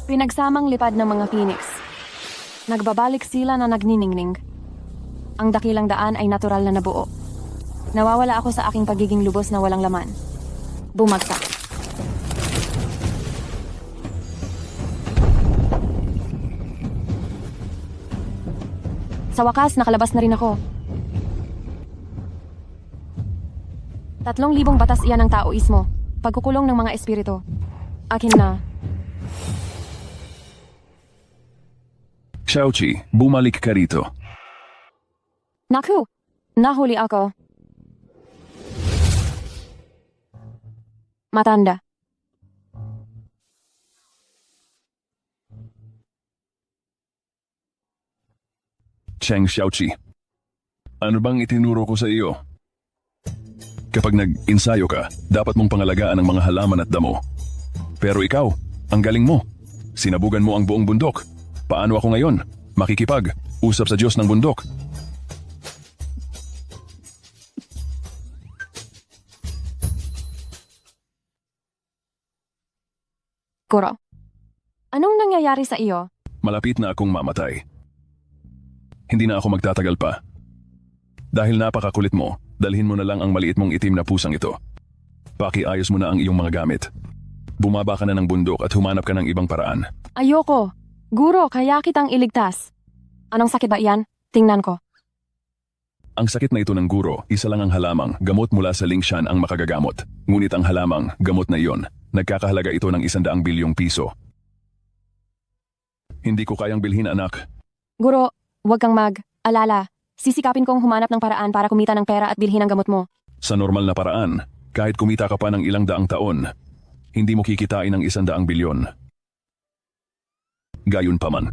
Pinagsamang lipad ng mga phoenix. Nagbabalik sila na nagniningning. Ang dakilang daan ay natural na nabuo. Nawawala ako sa aking pagiging lubos na walang laman. Bumagsak. Sa wakas, nakalabas na rin ako. 3,000 batas iyan ng taoismo. Pagkukulong ng mga espiritu. Akin na. Xiaoqi, bumalik ka rito. Naku! Nahuli ako. Matanda. Cheng Xiaoqi. Ano bang itinuro ko sa iyo? Kapag nag-insayo ka, dapat mong pangalagaan ang mga halaman at damo. Pero ikaw, ang galing mo. Sinabugan mo ang buong bundok. Paano ako ngayon? Makikipag. Usap sa Diyos ng bundok. Kuro. Anong nangyayari sa iyo? Malapit na akong mamatay. Hindi na ako magtatagal pa. Dahil napakakulit mo, dalhin mo na lang ang maliit mong itim na pusang ito. Pakiayos mo na ang iyong mga gamit. Bumaba ka na ng bundok at humanap ka ng ibang paraan. Ayoko. Guro, kaya kitang iligtas. Anong sakit ba iyan? Tingnan ko. Ang sakit na ito ng guro, isa lang ang halamang, gamot mula sa Lingshan ang makagagamot. Ngunit ang halamang, gamot na iyon, nagkakahalaga ito ng 100 bilyong piso. Hindi ko kayang bilhin, anak. Guro, huwag kang mag-alala. Sisikapin kong humanap ng paraan para kumita ng pera at bilhin ang gamot mo. Sa normal na paraan, kahit kumita ka pa ng ilang daang taon, hindi mo kikitain ng 100 bilyon. Gayunpaman,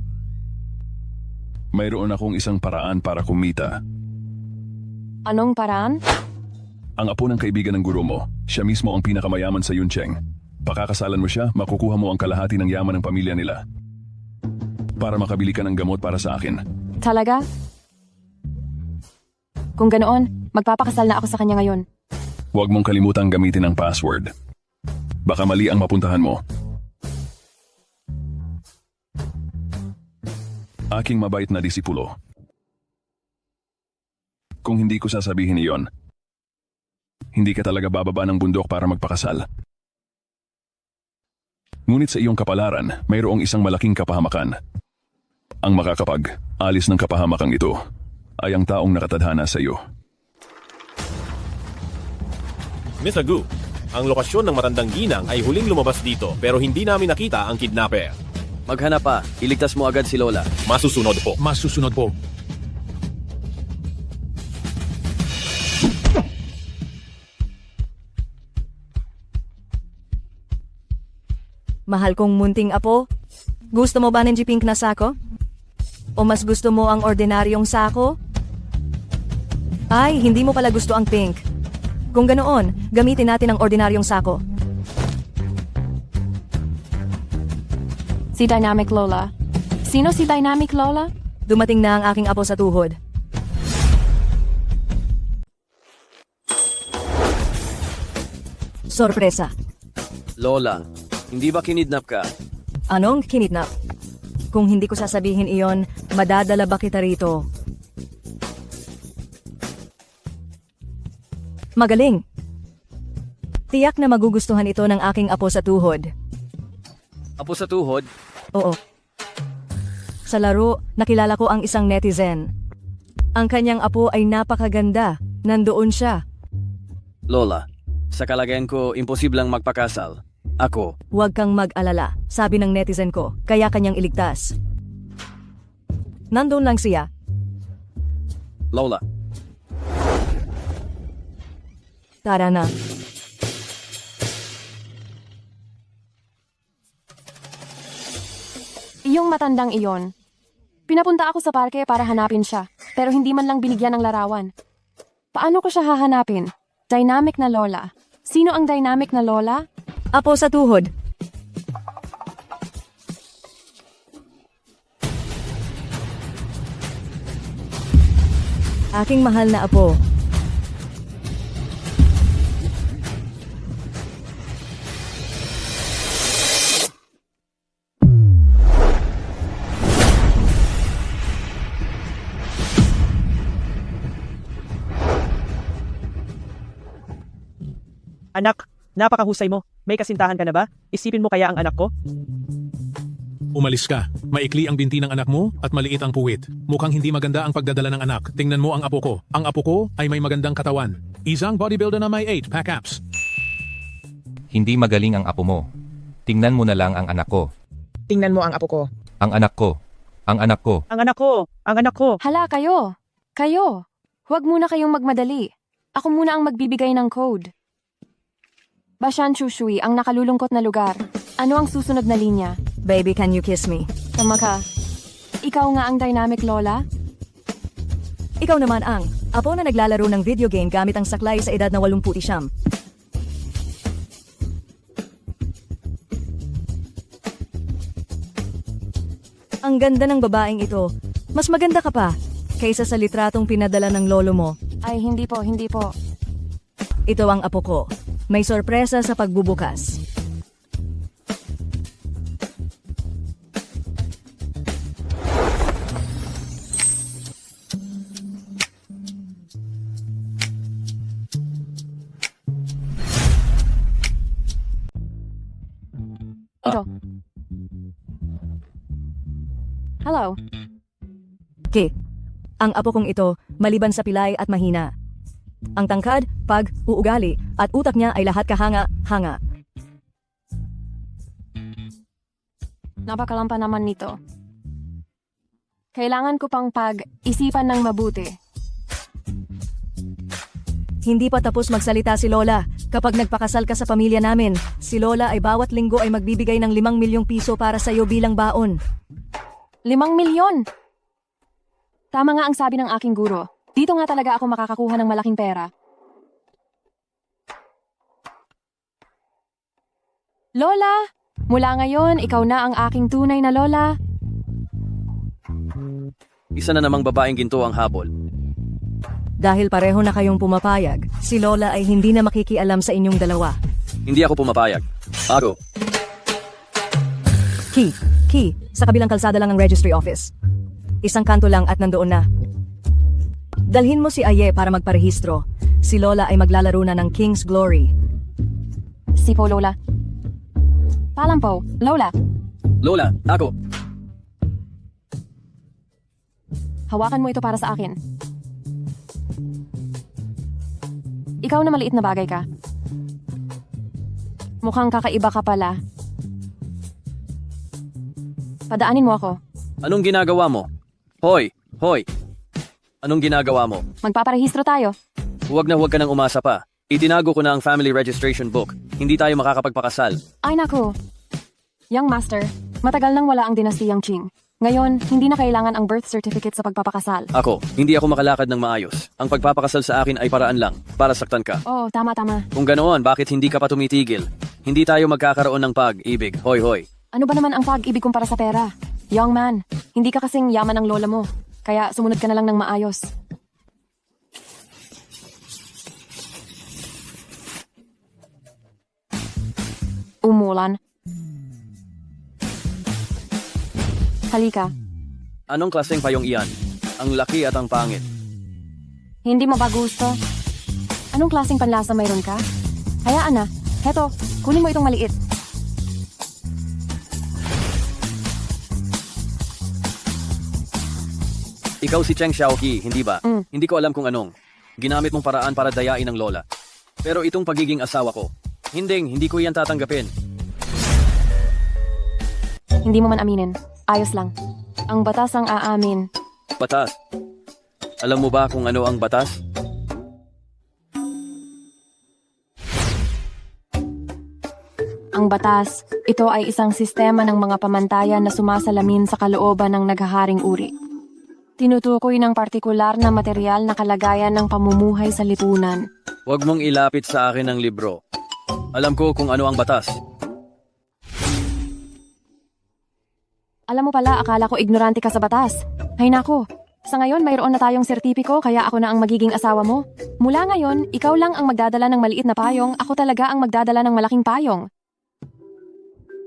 mayroon akong isang paraan para kumita. Anong paraan? Ang apo ng kaibigan ng guro mo, siya mismo ang pinakamayaman sa Yuncheng. Pakakasalan mo siya, makukuha mo ang kalahati ng yaman ng pamilya nila. Para makabili ka ng gamot para sa akin. Talaga? Kung ganoon, magpapakasal na ako sa kanya ngayon. Huwag mong kalimutang gamitin ang password. Baka mali ang mapuntahan mo. Aking mabait na disipulo. Kung hindi ko sasabihin iyon, hindi ka talaga bababa ng bundok para magpakasal. Ngunit sa iyong kapalaran, mayroong isang malaking kapahamakan. Ang makakapag-alis ng kapahamakang ito ay ang taong nakatadhana sa iyo. Miss Agu, ang lokasyon ng matandang ginang ay huling lumabas dito pero hindi namin nakita ang kidnapper. Maghanap pa. Iligtas mo agad si Lola. Masusunod po. Masusunod po. Mahal kong munting apo, gusto mo ba ng pink na sako? O mas gusto mo ang ordinaryong sako? Ay, hindi mo pala gusto ang pink. Kung ganoon, gamitin natin ang ordinaryong sako. Si Dynamic Lola. Sino si Dynamic Lola? Dumating na ang aking apo sa tuhod. Sorpresa. Lola, hindi ba kinidnap ka? Anong kinidnap? Kung hindi ko sasabihin iyon, madadala ba kita rito? Magaling. Tiyak na magugustuhan ito ng aking apo sa tuhod. Apo sa tuhod? Oo. Sa laro, nakilala ko ang isang netizen. Ang kanyang apo ay napakaganda. Nandoon siya. Lola, sa kalagayan ko, imposibleng magpakasal. Ako, Huwag kang mag-alala, sabi ng netizen ko, kaya kanyang iligtas. Nandoon lang siya. Lola, Tara na. Iyong matandang iyon. Pinapunta ako sa parke para hanapin siya, pero hindi man lang binigyan ng larawan. Paano ko siya hahanapin? Dynamic na Lola. Sino ang dynamic na Lola? Apo sa tuhod. Aking mahal na apo. Anak, napakahusay mo. May kasintahan ka na ba? Isipin mo kaya ang anak ko? Umalis ka. Maikli ang binti ng anak mo at maliit ang puwit. Mukhang hindi maganda ang pagdadala ng anak. Tingnan mo ang apo ko. Ang apo ko ay may magandang katawan. Isang bodybuilder na may 8-pack abs. Hindi magaling ang apo mo. Tingnan mo na lang ang anak ko. Tingnan mo ang apo ko. Ang anak ko. Ang anak ko. Ang anak ko! Ang anak ko! Hala kayo! Kayo! Huwag muna kayong magmadali. Ako muna ang magbibigay ng code. Bashan Shushui, ang nakalulungkot na lugar. Ano ang susunod na linya? Baby, can you kiss me? Tama ka. Ikaw nga ang dynamic lola? Ikaw naman ang apo na naglalaro ng video game gamit ang saklay sa edad na 89. Ang ganda ng babaeng ito. Mas maganda ka pa kaysa sa litratong pinadala ng lolo mo. Ay, hindi po, hindi po. Ito ang apo ko. May sorpresa sa pagbubukas. Ito. Hello. Ki, ang apo kong ito, maliban sa pilay at mahina. Ang tangkad, uugali, at utak niya ay lahat kahanga-hanga. Napakalampa naman nito. Kailangan ko pang pag-isipan ng mabuti. Hindi pa tapos magsalita si Lola. Kapag nagpakasal ka sa pamilya namin, si Lola ay bawat linggo ay magbibigay ng 5 milyong piso para sa iyo bilang baon. 5 milyon! Tama nga ang sabi ng aking guro. Dito nga talaga ako makakakuha ng malaking pera. Lola! Mula ngayon, ikaw na ang aking tunay na lola. Isa na namang babaeng ginto ang habol. Dahil pareho na kayong pumapayag, si Lola ay hindi na makikialam sa inyong dalawa. Hindi ako pumapayag. Ako. Key, sa kabilang kalsada lang ang registry office. Isang kanto lang at nandoon na. Dalhin mo si Aye para magparehistro. Si Lola ay maglalaro na ng King's Glory. Sipo, Lola. Paalam po, Lola. Lola, ako. Hawakan mo ito para sa akin. Ikaw na maliit na bagay ka. Mukhang kakaiba ka pala. Padaanin mo ako. Anong ginagawa mo? Hoy! Anong ginagawa mo? Magpaparehistro tayo. Huwag na huwag ka nang umasa pa. Itinago ko na ang family registration book. Hindi tayo makakapagpakasal. Ay naku. Young Master, matagal nang wala ang dinastiyang Qing. Ngayon, hindi na kailangan ang birth certificate sa pagpapakasal. Ako, hindi ako makalakad ng maayos. Ang pagpapakasal sa akin ay paraan lang, para saktan ka. Oh, tama. Kung ganoon, bakit hindi ka pa tumitigil? Hindi tayo magkakaroon ng pag-ibig. Hoy. Ano ba naman ang pag-ibig kumpara sa pera? Young man, hindi ka kasing yaman ng lola mo. Kaya sumunod ka na lang ng maayos. Umulan. Halika. Anong klaseng payong iyan? Ang laki at ang pangit. Hindi mo ba gusto? Anong klaseng panlasa mayroon ka? Hayaan na. Heto, kunin mo itong maliit. Ikaw si Cheng Xiaoqi, hindi ba? Mm. Hindi ko alam kung anong. Ginamit mong paraan para dayain ang lola. Pero itong pagiging asawa ko, hindi ko yan tatanggapin. Hindi mo man aminin. Ayos lang. Ang batas ang aamin. Batas. Alam mo ba kung ano ang batas? Ang batas, ito ay isang sistema ng mga pamantayan na sumasalamin sa kalooban ng naghaharing uri. Tinutukoy ng partikular na material na kalagayan ng pamumuhay sa lipunan. Huwag mong ilapit sa akin ang libro. Alam ko kung ano ang batas. Alam mo pala, akala ko ignorante ka sa batas. Hay nako, sa ngayon mayroon na tayong sertipiko kaya ako na ang magiging asawa mo. Mula ngayon, ikaw lang ang magdadala ng maliit na payong, ako talaga ang magdadala ng malaking payong.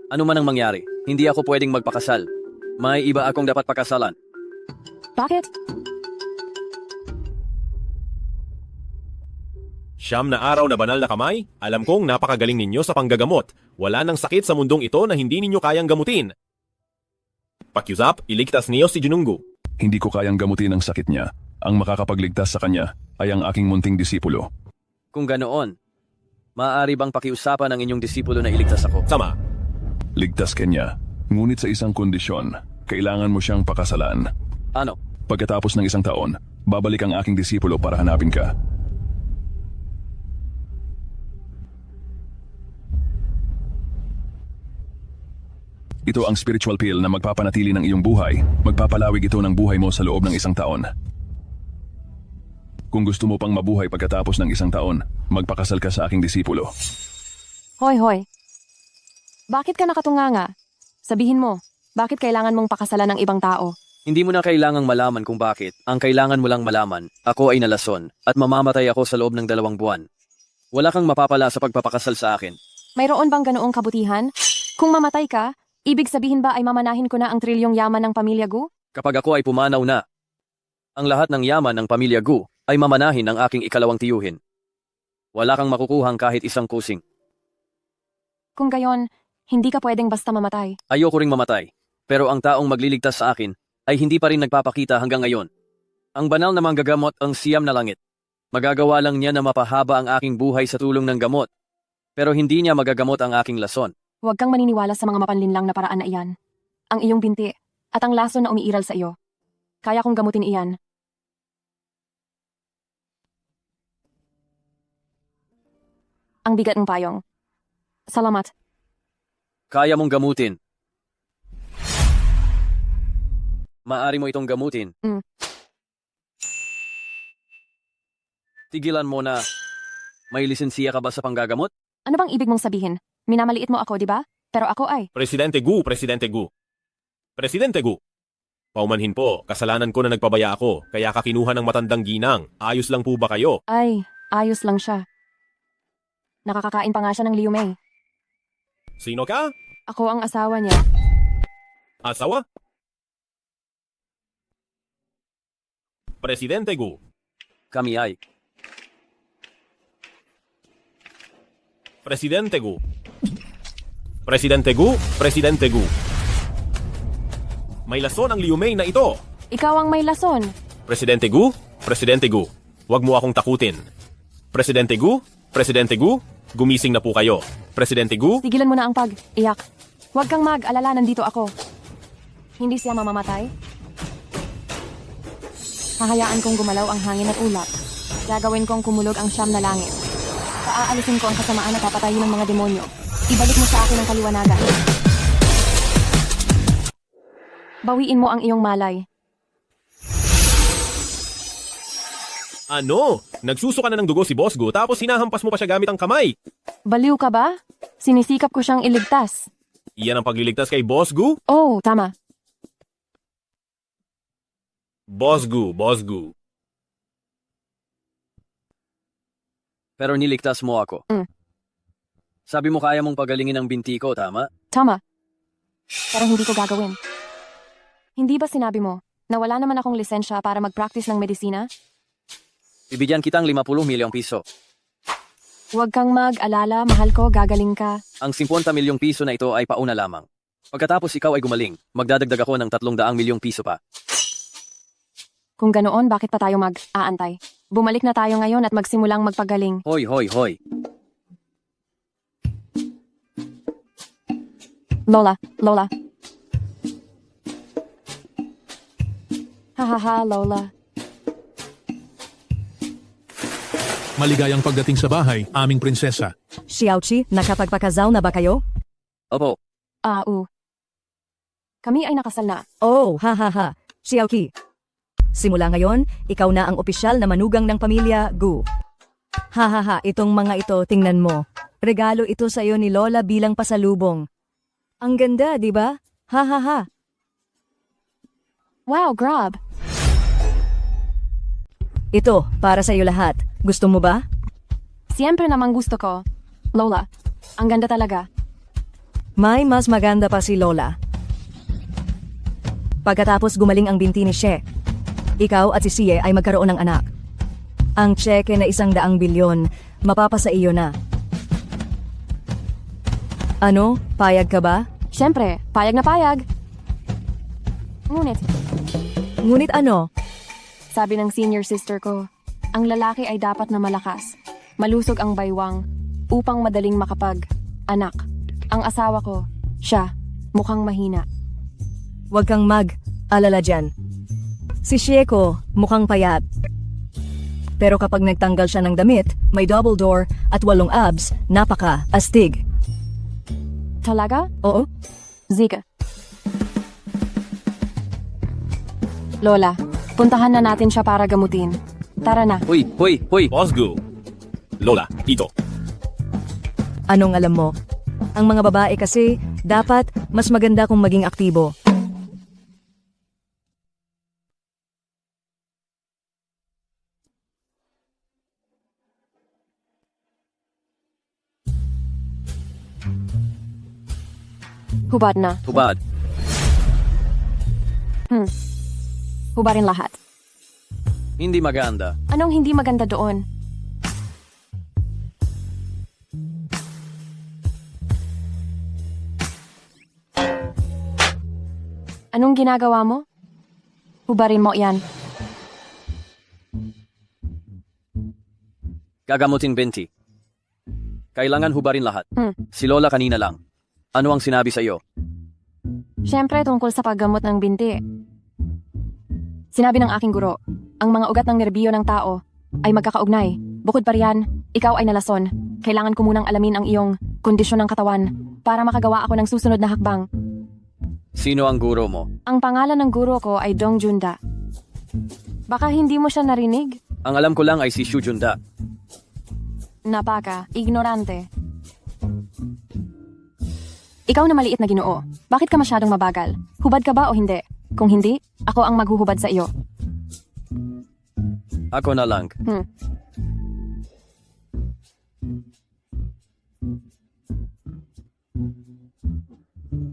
Ano man ang mangyari, hindi ako pwedeng magpakasal. May iba akong dapat pakasalan. Bakit? Siyam na araw na banal na kamay, alam kong napakagaling ninyo sa panggagamot. Wala nang sakit sa mundong ito na hindi ninyo kayang gamutin. Pakiusap, iligtas niyo si Jununggu. Hindi ko kayang gamutin ang sakit niya. Ang makakapagligtas sa kanya ay ang aking munting disipulo. Kung ganoon, maaari bang pakiusapan ang inyong disipulo na iligtas ako? Sama, Ligtas ka niya. Ngunit sa isang kondisyon, kailangan mo siyang pakasalan. Ano? Pagkatapos ng isang taon, babalik ang aking disipulo para hanapin ka. Ito ang spiritual pill na magpapanatili ng iyong buhay. Magpapalawig ito ng buhay mo sa loob ng isang taon. Kung gusto mo pang mabuhay pagkatapos ng isang taon, magpakasal ka sa aking disipulo. Hoy, hoy. Bakit ka nakatunganga? Sabihin mo, bakit kailangan mong pakasalan ng ibang tao? Hindi mo na kailangang malaman kung bakit. Ang kailangan mo lang malaman, ako ay nalason at mamamatay ako sa loob ng 2 buwan. Wala kang mapapala sa pagpapakasal sa akin. Mayroon bang ganoong kabutihan? Kung mamatay ka, ibig sabihin ba ay mamanahin ko na ang trilyong yaman ng pamilya Gu? Kapag ako ay pumanaw na, ang lahat ng yaman ng pamilya Gu ay mamanahin ng aking ikalawang tiyuhin. Wala kang makukuhang kahit isang kusing. Kung gayon, hindi ka pwedeng basta mamatay. Ayoko ring mamatay, pero ang taong magliligtas sa akin ay hindi pa rin nagpapakita hanggang ngayon. Ang banal na manggagamot ang siyam na langit. Magagawa lang niya na mapahaba ang aking buhay sa tulong ng gamot, pero hindi niya magagamot ang aking lason. Huwag kang maniniwala sa mga mapanlinlang na paraan na iyan. Ang iyong binti at ang lason na umiiral sa iyo. Kaya kong gamutin iyan. Ang bigat ng payong. Salamat. Kaya mong gamutin. Maari mo itong gamutin. Tigilan mo na. May lisensiya ka ba sa panggagamot? Ano bang ibig mong sabihin? Minamaliit mo ako, di ba? Pero ako ay. Presidente Gu, Presidente Gu. Presidente Gu. Paumanhin po, kasalanan ko na nagpabaya ako, kaya kakinuha ng matandang ginang. Ayos lang po ba kayo? Ay, ayos lang siya. Nakakakain pa nga siya ng liumay. Sino ka? Ako ang asawa niya. Asawa? Presidente Gu. Kami ay. Presidente Gu. Presidente Gu, Presidente Gu. May lason ang liumay na ito. Ikaw ang may lason. Presidente Gu, Presidente Gu. Huwag mo akong takutin. Presidente Gu, Presidente Gu, gumising na po kayo. Presidente Gu, Tigilan mo na ang pag-iyak. Huwag kang mag-alala, nandito ako. Hindi siya mamamatay. Hahayaan kong gumalaw ang hangin at ulap. Gagawin kong kumulog ang siyam na langit. Paaalisin ko ang kasamaan at papatayin ng mga demonyo. Ibalik mo sa akin ang kaliwanagan. Bawiin mo ang iyong malay. ano? Nagsusuka na ng dugo si Boss Gu tapos hinahampas mo pa siya gamit ang kamay. Baliw ka ba? Sinisikap ko siyang iligtas. Iyan ang pagliligtas kay Boss Gu? Oh, tama. Boss Gu, Boss Gu. Pero niligtas mo ako. Sabi mo kaya mong pagalingin ang binti ko, tama? Tama. Pero hindi ko gagawin. Hindi ba sinabi mo na wala naman akong lisensya para mag-practice ng medisina? Bibigyan kitang 50 milyong piso. Huwag kang mag-alala, mahal ko, gagaling ka. Ang 50 milyong piso na ito ay pauna lamang. Pagkatapos ikaw ay gumaling, magdadagdag ako ng 300 milyong piso pa. Kung ganoon, bakit pa tayo mag-aantay? Bumalik na tayo ngayon at magsimulang magpagaling. Hoy, hoy, hoy. Lola, Lola. Hahaha, Lola. Maligayang pagdating sa bahay, aming prinsesa. Xiaoqi, nakapagpakazaw na ba kayo? Opo, Kami ay nakasal na. Oh, ha. Xiaoqi. Simula ngayon, ikaw na ang opisyal na manugang ng pamilya Gu. Ha, itong mga ito, tingnan mo. Regalo ito sa iyo ni Lola bilang pasalubong. Ang ganda, di ba? Ha. Wow, grab. Ito, para sa iyo lahat. Gusto mo ba? Siyempre namang gusto ko. Lola, ang ganda talaga. May mas maganda pa si Lola. Pagkatapos gumaling ang binti ni She, ikaw at si Siye ay magkaroon ng anak. Ang tseke na 100 bilyon, mapapasa iyo na. Ano, payag ka ba? Siyempre, payag na payag. Ngunit Ano? sabi ng senior sister ko, ang lalaki ay dapat na malakas, malusog ang baywang, upang madaling makapag-anak. Ang asawa ko, siya, mukhang mahina. Huwag kang mag-alala dyan. Si Shieko, mukhang payat. Pero kapag nagtanggal siya ng damit, may double door at 8 abs, napaka-astig. Talaga? Oo? Zika. Lola, puntahan na natin siya para gamutin. Tara na. Hoy, hoy, hoy! Osgo. Lola, dito. Anong alam mo? Ang mga babae kasi, dapat mas maganda kung maging aktibo. Hubad na. Hubad. Hubarin lahat. Hindi maganda. Anong hindi maganda doon? Anong ginagawa mo? Hubarin mo yan. Gagamutin binti. Kailangan hubarin lahat. Si Lola kanina lang. Ano ang sinabi sa iyo? Siyempre tungkol sa paggamot ng binti. Sinabi ng aking guro, ang mga ugat ng nerbiyo ng tao ay magkakaugnay. Bukod pa riyan, ikaw ay nalason. Kailangan ko munang alamin ang iyong kondisyon ng katawan para makagawa ako ng susunod na hakbang. Sino ang guro mo? Ang pangalan ng guro ko ay Dong Junda. Baka hindi mo siya narinig? Ang alam ko lang ay si Shu Junda. Napaka, ignorante. Ikaw na maliit na Ginoo, bakit ka masyadong mabagal? Hubad ka ba o hindi? Kung hindi, ako ang maghuhubad sa iyo. Ako na lang.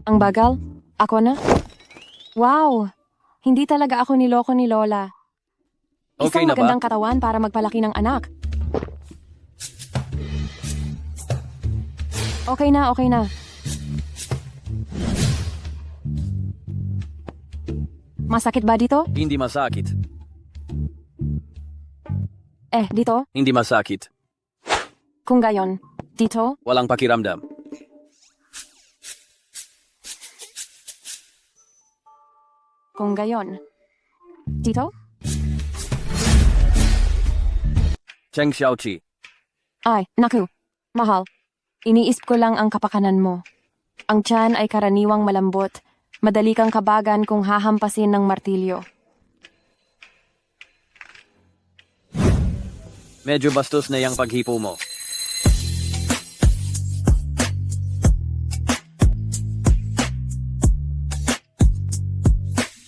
Ang bagal? Ako na? Wow! Hindi talaga ako niloko ni Lola. Okay Isang na ba? magandang katawan para magpalaki ng anak. Okay na, okay na. Masakit ba dito? Hindi masakit. Dito? Hindi masakit. Kung gayon. Dito? Walang pakiramdam. Kung gayon. Dito? Cheng Xiaoqi. Ay, naku. Mahal. Iniisip ko lang ang kapakanan mo. Ang tiyan ay karaniwang malambot. Madali kang kabagan kung hahampasin ng martilyo. Medyo bastos na yung paghipo mo.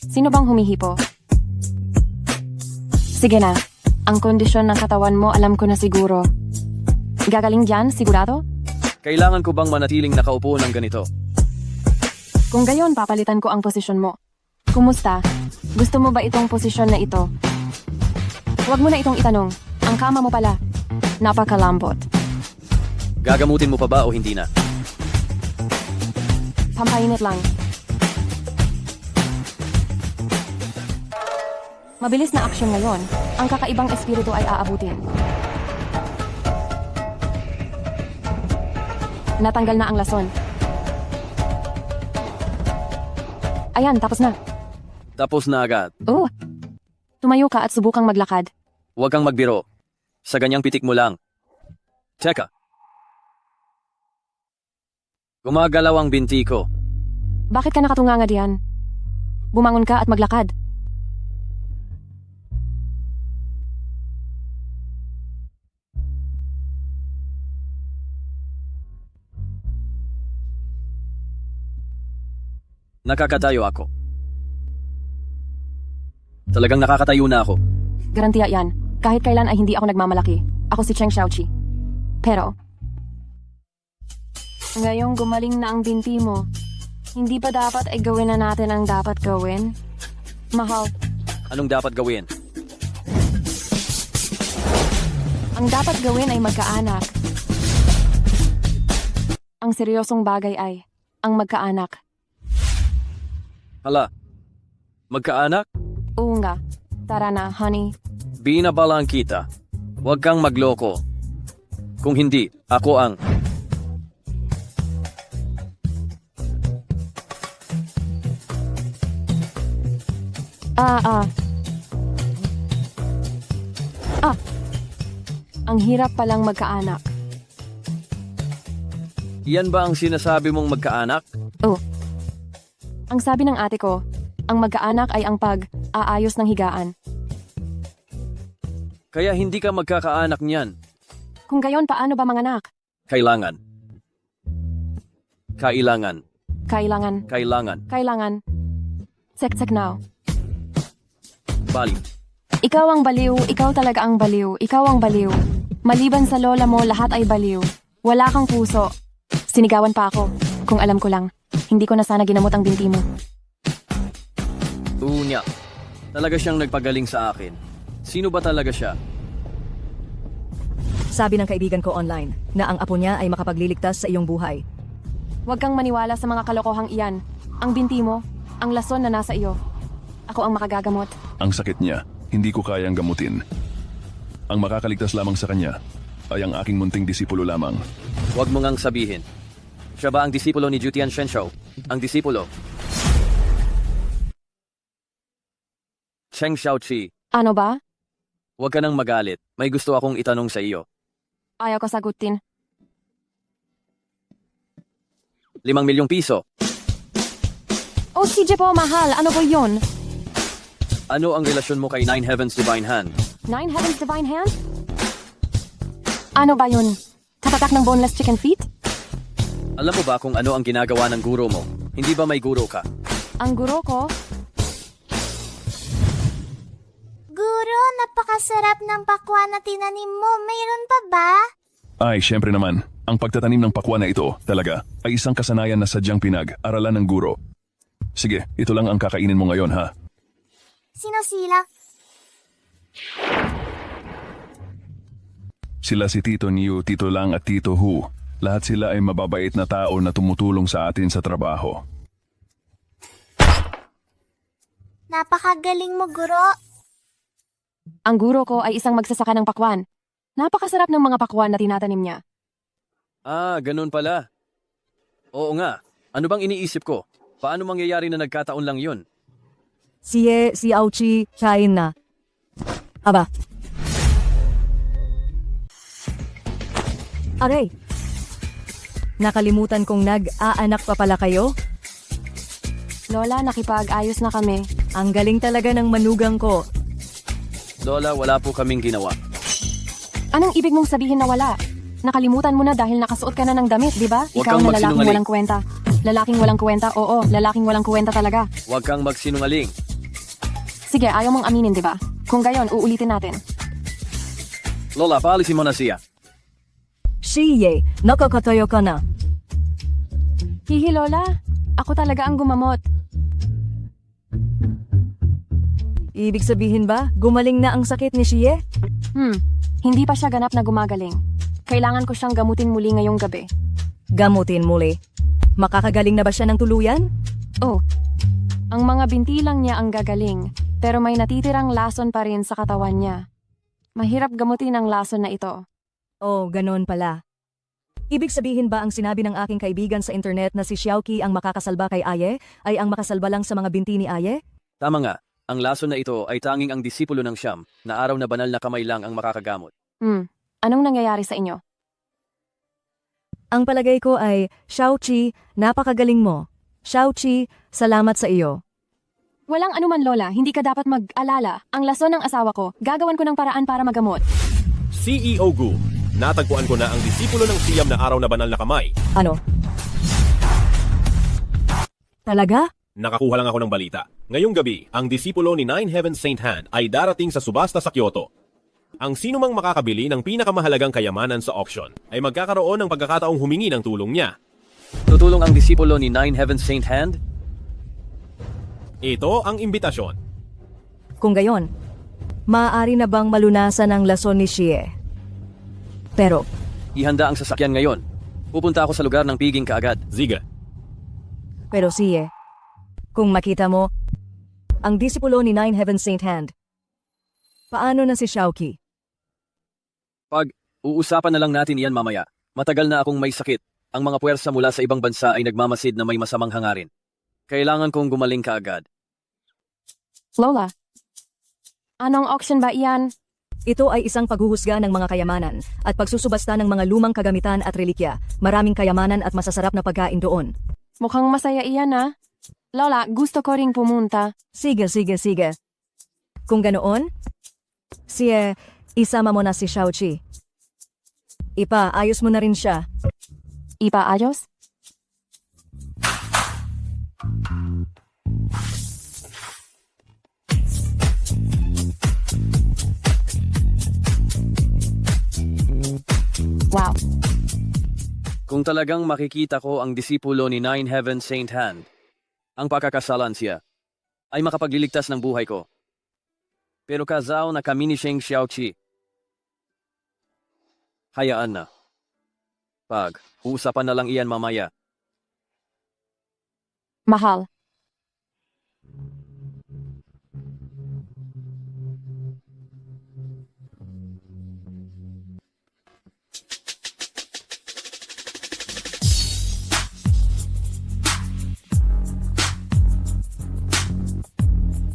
Sino bang humihipo? Sige na. Ang kondisyon ng katawan mo alam ko na siguro. Gagaling dyan, sigurado? Kailangan ko bang manatiling nakaupo ng ganito? Kung gayon, papalitan ko ang posisyon mo. Kumusta? Gusto mo ba itong posisyon na ito? Huwag mo na itong itanong. Ang kama mo pala. Napakalambot. Gagamutin mo pa ba o hindi na? Pampainit lang. Mabilis na aksyon ngayon. Ang kakaibang espiritu ay aabutin. Natanggal na ang lason. Ayan, tapos na. Tapos na agad. Oh! Tumayo ka at subukang maglakad. Huwag kang magbiro. Sa ganyang pitik mo lang. Teka. Gumagalaw ang binti ko. Bakit ka nakatunganga diyan? Bumangon ka at maglakad. Nakakatayo ako. Talagang nakakatayo na ako. Garantiya yan. Kahit kailan ay hindi ako nagmamalaki. Ako si Cheng Xiaoqi. Pero, ngayong gumaling na ang binti mo, hindi pa dapat ay gawin na natin ang dapat gawin? Mahal, Anong dapat gawin? Ang dapat gawin ay magkaanak. Ang seryosong bagay ay ang magkaanak. Hala, magkaanak? Oo nga. Tara na, honey. Binabalaan kita. Huwag kang magloko. Kung hindi, ako ang... Ah. Ang hirap palang magkaanak. Yan ba ang sinasabi mong magkaanak? Oh. Ang sabi ng ate ko, ang magkaanak ay ang pag-aayos ng higaan. Kaya hindi ka magkakaanak niyan. Kung gayon, paano ba manganak? Kailangan. Kailangan. Kailangan. Kailangan. Kailangan. Sek now. Bali. Ikaw ang baliw, ikaw talaga ang baliw, ikaw ang baliw. Maliban sa lola mo, lahat ay baliw. Wala kang puso. Sinigawan pa ako. Kung alam ko lang, hindi ko na sana ginamot ang binti mo. Unya. Talaga siyang nagpagaling sa akin. Sino ba talaga siya? Sabi ng kaibigan ko online na ang apo niya ay makapagliligtas sa iyong buhay. Huwag kang maniwala sa mga kalokohang iyan. Ang binti mo, ang lason na nasa iyo. Ako ang makagagamot. Ang sakit niya, hindi ko kayang gamutin. Ang makakaligtas lamang sa kanya ay ang aking munting disipulo lamang. Huwag mo ngang sabihin. Siya ba ang disipulo ni Jutian Shensho? Ang disipulo? Cheng Xiaoqi, Ano ba? huwag ka nang magalit. May gusto akong itanong sa iyo. Ayaw ko sagutin. 5 milyong piso. Oh, si po, mahal. Ano po yun? Ano ang relasyon mo kay Nine Heavens Divine Hand? Nine Heavens Divine Hand? Ano ba yun? Katatak ng boneless chicken feet? Alam mo ba kung ano ang ginagawa ng guro mo? Hindi ba may guro ka? Ang guro ko? Guro, napakasarap ng pakwan na tinanim mo. Mayroon pa ba? Ay, syempre naman. Ang pagtatanim ng pakwan na ito, talaga, ay isang kasanayan na sadyang pinag-aralan ng guro. Sige, ito lang ang kakainin mo ngayon, ha? Sino sila? Sila si Tito Niu, Tito Lang at Tito Hu. Lahat sila ay mababait na tao na tumutulong sa atin sa trabaho. Napakagaling mo, guro. Ang guro ko ay isang magsasaka ng pakwan. Napakasarap ng mga pakwan na tinatanim niya. Ah, ganun pala. Oo nga. Ano bang iniisip ko? Paano mangyayari na nagkataon lang yun? Si Xiaoqi, China. Aba. Aray. Nakalimutan kong nag-aanak pa pala kayo? Lola, nakipag-ayos na kami. Ang galing talaga ng manugang ko. Lola, wala po kaming ginawa. Anong ibig mong sabihin na wala? Nakalimutan mo na dahil nakasuot ka na ng damit, di ba? Huwag Ikaw kang na lalaking magsinungaling. walang kwenta. Lalaking walang kwenta, oo, lalaking walang kwenta talaga. Huwag kang magsinungaling. Sige, ayaw mong aminin, di ba? Kung gayon, uulitin natin. Lola, paalisin mo na siya. Shiye, nakakatayo ka na. Hihi, Lola. Ako talaga ang gumamot. Ibig sabihin ba, gumaling na ang sakit ni Shiye? Hindi pa siya ganap na gumagaling. Kailangan ko siyang gamutin muli ngayong gabi. Gamutin muli. Makakagaling na ba siya ng tuluyan? Oh, ang mga binti lang niya ang gagaling, pero may natitirang lason pa rin sa katawan niya. Mahirap gamutin ang lason na ito. Oh, ganon pala. Ibig sabihin ba ang sinabi ng aking kaibigan sa internet na si Xiaoqi ang makakasalba kay Aye ay ang makasalba lang sa mga binti ni Aye? Tama nga. Ang lason na ito ay tanging ang disipulo ng Siyam na araw na banal na kamay lang ang makakagamot. Anong nangyayari sa inyo? Ang palagay ko ay, Xiaoqi, napakagaling mo. Xiaoqi, salamat sa iyo. Walang anuman, Lola. Hindi ka dapat mag-alala. Ang lason ng asawa ko, gagawan ko ng paraan para magamot. CEO Gu, natagpuan ko na ang disipulo ng Siyam na araw na banal na kamay. Ano? Talaga? Nakakuha lang ako ng balita. Ngayong gabi, ang disipulo ni Nine Heavens Saint Hand ay darating sa subasta sa Kyoto. Ang sino mang makakabili ng pinakamahalagang kayamanan sa auction ay magkakaroon ng pagkakataong humingi ng tulong niya. Tutulong ang disipulo ni Nine Heavens Saint Hand? Ito ang imbitasyon. Kung gayon, maaari na bang malunasan ang lason ni Xie? Pero, Ihanda ang sasakyan ngayon. Pupunta ako sa lugar ng piging kaagad. Ziga. pero siye, kung makita mo, ang disipulo ni Nine Heaven Saint Hand. Paano na si Xiaoqi? Uusapan na lang natin iyan mamaya. Matagal na akong may sakit. Ang mga puwersa mula sa ibang bansa ay nagmamasid na may masamang hangarin. Kailangan kong gumaling kaagad. Lola, anong auction ba iyan? Ito ay isang paghuhusga ng mga kayamanan at pagsusubasta ng mga lumang kagamitan at relikya. Maraming kayamanan at masasarap na pagkain doon. Mukhang masaya iyan ah. Lola, gusto ko ring pumunta. Sige. Kung ganoon, siye, isama mo na si Xiaoqi. Ipaayos mo na rin siya. Ipaayos? Wow. Kung talagang makikita ko ang disipulo ni Nine Heaven Saint Hand, ang pagkakasalan siya, ay makapagliligtas ng buhay ko. Pero kazaw na kami ni Sheng Xiaoqi. Hayaan na. Uusapan na lang iyan mamaya. Mahal.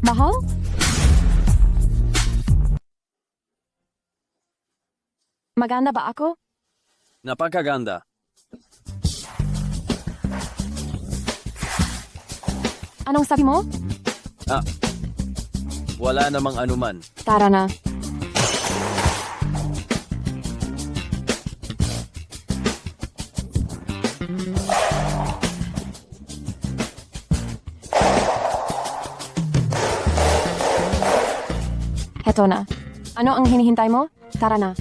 Mahal? Maganda ba ako? Napakaganda. Anong sabi mo? Wala namang anuman. Tara na. Heto na. Ano ang hinihintay mo? Tara na.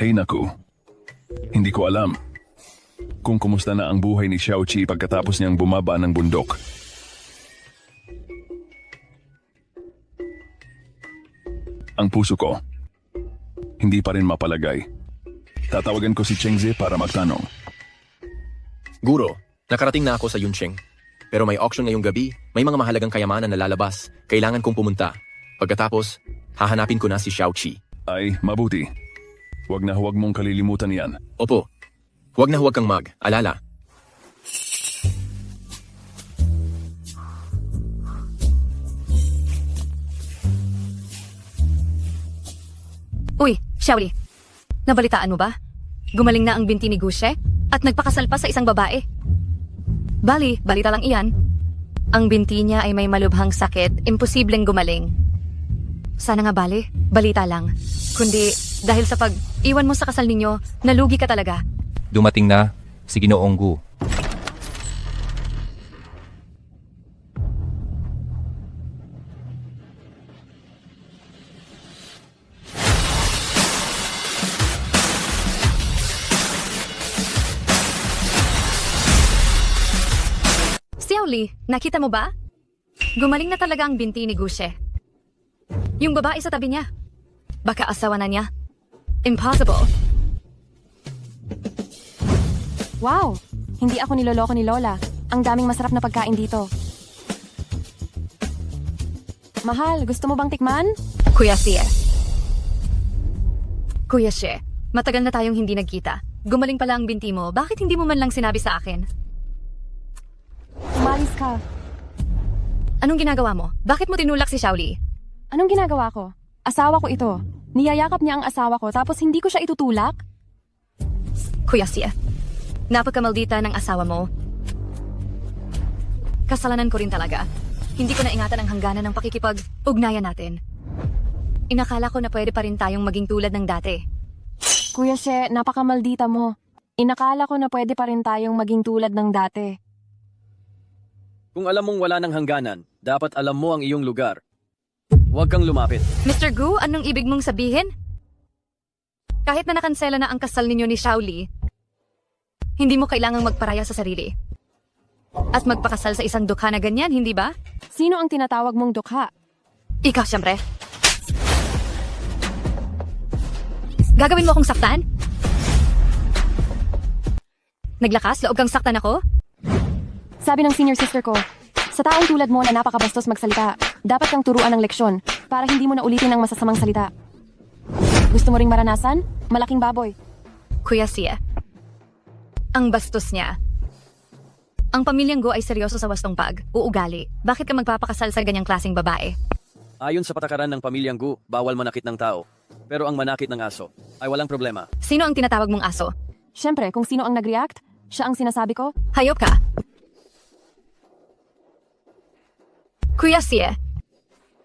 Ay naku. Hindi ko alam kung kumusta na ang buhay ni Xiaoqi pagkatapos niyang bumaba ng bundok. Ang puso ko, hindi pa rin mapalagay. Tatawagan ko si Chengze para magtanong. Guro, nakarating na ako sa Yuncheng. Pero may auction ngayong gabi, may mga mahalagang kayamanan na lalabas. Kailangan kong pumunta. Pagkatapos, hahanapin ko na si Xiaoqi. Ay, mabuti. Huwag mong kalilimutan yan. Opo, huwag kang mag-alala. Uy, Xiaoli, nabalitaan mo ba? Gumaling na ang binti ni Gushe at nagpakasal pa sa isang babae. Balita lang iyan. Ang binti niya ay may malubhang sakit, imposibleng gumaling. Sana nga balita lang. Kundi dahil sa pag-iwan mo sa kasal ninyo, nalugi ka talaga. Dumating na si Ginoong Gu. Xiaoli, nakita mo ba? Gumaling na talaga ang binti ni Gushe. Yung babae sa tabi niya. Baka asawa na niya. Impossible. Wow! Hindi ako niloloko ni Lola. Ang daming masarap na pagkain dito. Mahal, gusto mo bang tikman? Kuya Xie. Kuya Xie, matagal na tayong hindi nagkita. Gumaling pala ang binti mo. Bakit hindi mo man lang sinabi sa akin? Umalis ka. Anong ginagawa mo? Bakit mo tinulak si Xiaoli? Anong ginagawa ko? Asawa ko ito. Niyayakap niya ang asawa ko tapos hindi ko siya itutulak? Kuya Xie, napagkamaldita ng asawa mo. Kasalanan ko rin talaga. Hindi ko naingatan ang hangganan ng pakikipag-ugnayan natin. Inakala ko na pwede pa rin tayong maging tulad ng dati. Kuya She, napakamaldita mo. Inakala ko na pwede pa rin tayong maging tulad ng dati. Kung alam mong wala ng hangganan, dapat alam mo ang iyong lugar. Huwag kang lumapit. Mr. Gu, anong ibig mong sabihin? Kahit na nakansela na ang kasal ninyo ni Xiaoli, hindi mo kailangang magparaya sa sarili. At magpakasal sa isang dukha na ganyan, hindi ba? Sino ang tinatawag mong dukha? Ikaw, siyempre. Gagawin mo akong saktan? Naglakas, loob kang saktan ako? Sabi ng senior sister ko, sa taong tulad mo na napakabastos magsalita, dapat kang turuan ng leksyon para hindi mo na ulitin ang masasamang salita. Gusto mo ring maranasan? Malaking baboy. Kuya Sia. Ang bastos niya. Ang pamilyang Go ay seryoso sa wastong uugali. Bakit ka magpapakasal sa ganyang klaseng babae? Ayon sa patakaran ng pamilyang Gu, bawal manakit ng tao. Pero ang manakit ng aso ay walang problema. Sino ang tinatawag mong aso? Siyempre, kung sino ang nag-react, siya ang sinasabi ko. Hayop ka. Kuya Sia.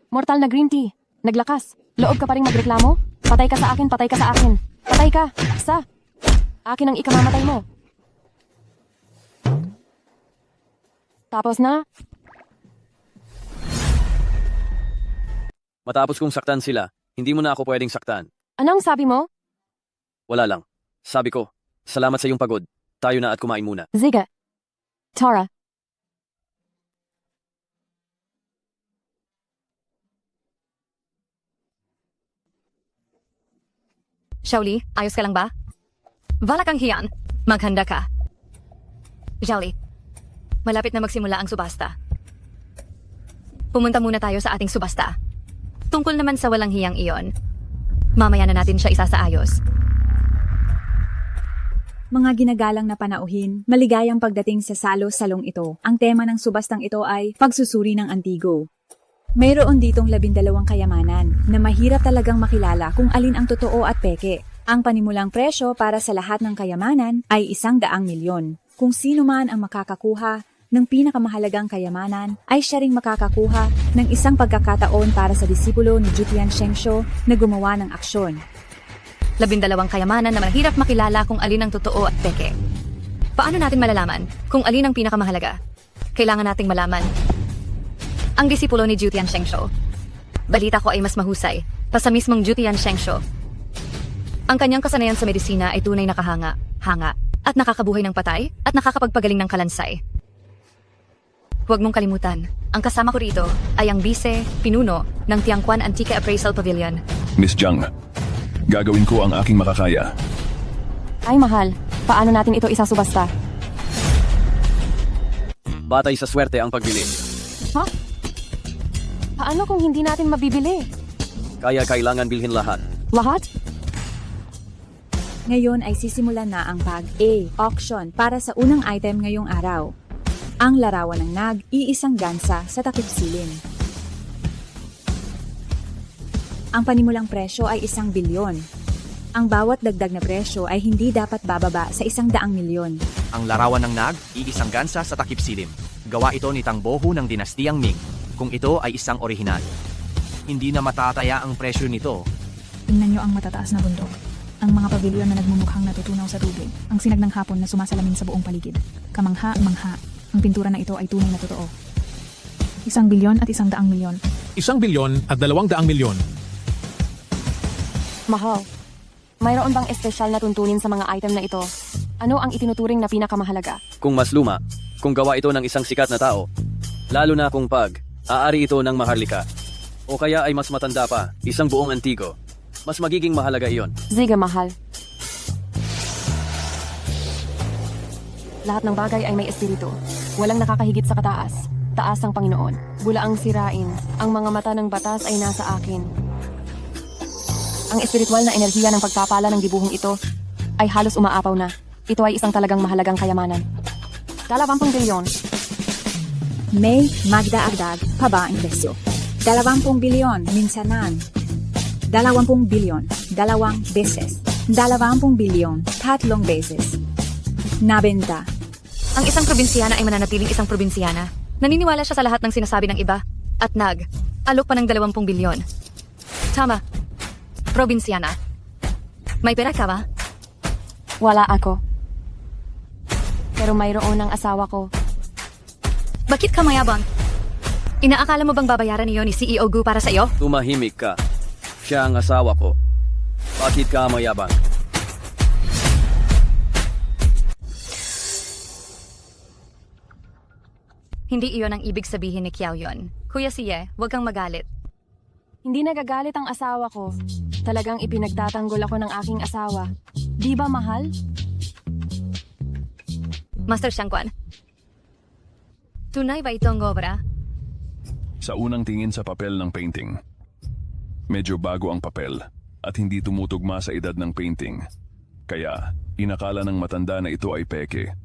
Mortal na green tea. Naglakas. Loob ka pa rin magreklamo? Patay ka sa akin, patay ka sa akin. Patay ka. Sa. Akin ang ikamamatay mo. Tapos na? Matapos kong saktan sila, hindi mo na ako pwedeng saktan. Anong sabi mo? Wala lang. Sabi ko, salamat sa iyong pagod. Tayo na at kumain muna. Ziga. Tara. Shaoli, ayos ka lang ba? Wala kang hiyan. Maghanda ka. Shaoli, malapit na magsimula ang subasta. Pumunta muna tayo sa ating subasta. Tungkol naman sa walang hiyang iyon, mamaya na natin siya isasaayos. Mga ginagalang na panauhin, maligayang pagdating sa salo-salong ito. Ang tema ng subastang ito ay pagsusuri ng antigo. Mayroon ditong 12 kayamanan na mahirap talagang makilala kung alin ang totoo at peke. Ang panimulang presyo para sa lahat ng kayamanan ay 100 milyon. Kung sino man ang makakakuha ng pinakamahalagang kayamanan ay siya ring makakakuha ng isang pagkakataon para sa disipulo ni Jutian Shengsho na gumawa ng aksyon. 12 kayamanan na mahirap makilala kung alin ang totoo at peke. Paano natin malalaman kung alin ang pinakamahalaga? Kailangan nating malaman ang disipulo ni Jutian Shengsho. Balita ko ay mas mahusay pa sa mismong Jutian Shengsho. Ang kanyang kasanayan sa medisina ay tunay na hanga, at nakakabuhay ng patay at nakakapagpagaling ng kalansay. Huwag mong kalimutan, ang kasama ko rito ay ang pinuno ng Tiangquan Antique Appraisal Pavilion. Miss Jiang, gagawin ko ang aking makakaya. Ay mahal, paano natin ito isasubasta? Batay sa swerte ang pagbili. Ha? Paano kung hindi natin mabibili? Kaya kailangan bilhin lahat. Lahat? Ngayon ay sisimulan na ang auction para sa unang item ngayong araw. Ang larawan ng nag-iisang gansa sa takip silim. Ang panimulang presyo ay 1 bilyon. Ang bawat dagdag na presyo ay hindi dapat bababa sa 100 milyon. Ang larawan ng nag-iisang gansa sa takip silim. Gawa ito ni Tang Bohu ng dinastiyang Ming. Kung ito ay isang orihinal, hindi na matataya ang presyo nito. Tingnan niyo ang matataas na bundok. Ang mga pavilyon na nagmumukhang natutunaw sa tubig. Ang sinag ng hapon na sumasalamin sa buong paligid. Kamangha-mangha. Ang pintura na ito ay tunay na totoo. 1 bilyon at 100 milyon. 1 bilyon at 200 milyon. Mahal. Mayroon bang espesyal na tuntunin sa mga item na ito? Ano ang itinuturing na pinakamahalaga? Kung mas luma, kung gawa ito ng isang sikat na tao, lalo na kung aari ito ng maharlika. O kaya ay mas matanda pa, isang buong antigo. Mas magiging mahalaga iyon. Ziga mahal. Lahat ng bagay ay may espiritu. Walang nakakahigit sa kataas. Taas ang Panginoon. Bulaang sirain. Ang mga mata ng batas ay nasa akin. Ang espiritual na enerhiya ng pagpapala ng dibuhong ito ay halos umaapaw na. Ito ay isang talagang mahalagang kayamanan. 20 bilyon. May magdaagdag pa ba ang presyo? 20 bilyon minsanan. 20 bilyon, 2 beses. 20 bilyon, 3 beses. Nabenta. Ang isang probinsyana ay mananatiling isang probinsyana. Naniniwala siya sa lahat ng sinasabi ng iba. At alok pa ng 20 bilyon. Tama. Probinsyana. May pera ka ba? Wala ako. Pero mayroon ang asawa ko. Bakit ka mayabang? Inaakala mo bang babayaran niyo ni CEO Gu para sa iyo? Tumahimik ka. Siya ang asawa ko. Bakit ka mayabang? Hindi iyon ang ibig sabihin ni Qiao Yun. Kuya Siye, huwag kang magalit. Hindi nagagalit ang asawa ko. Talagang ipinagtatanggol ako ng aking asawa. Di ba mahal? Master Xiangquan. Tunay ba itong obra? Sa unang tingin sa papel ng painting, medyo bago ang papel at hindi tumutugma sa edad ng painting. Kaya, inakala ng matanda na ito ay peke.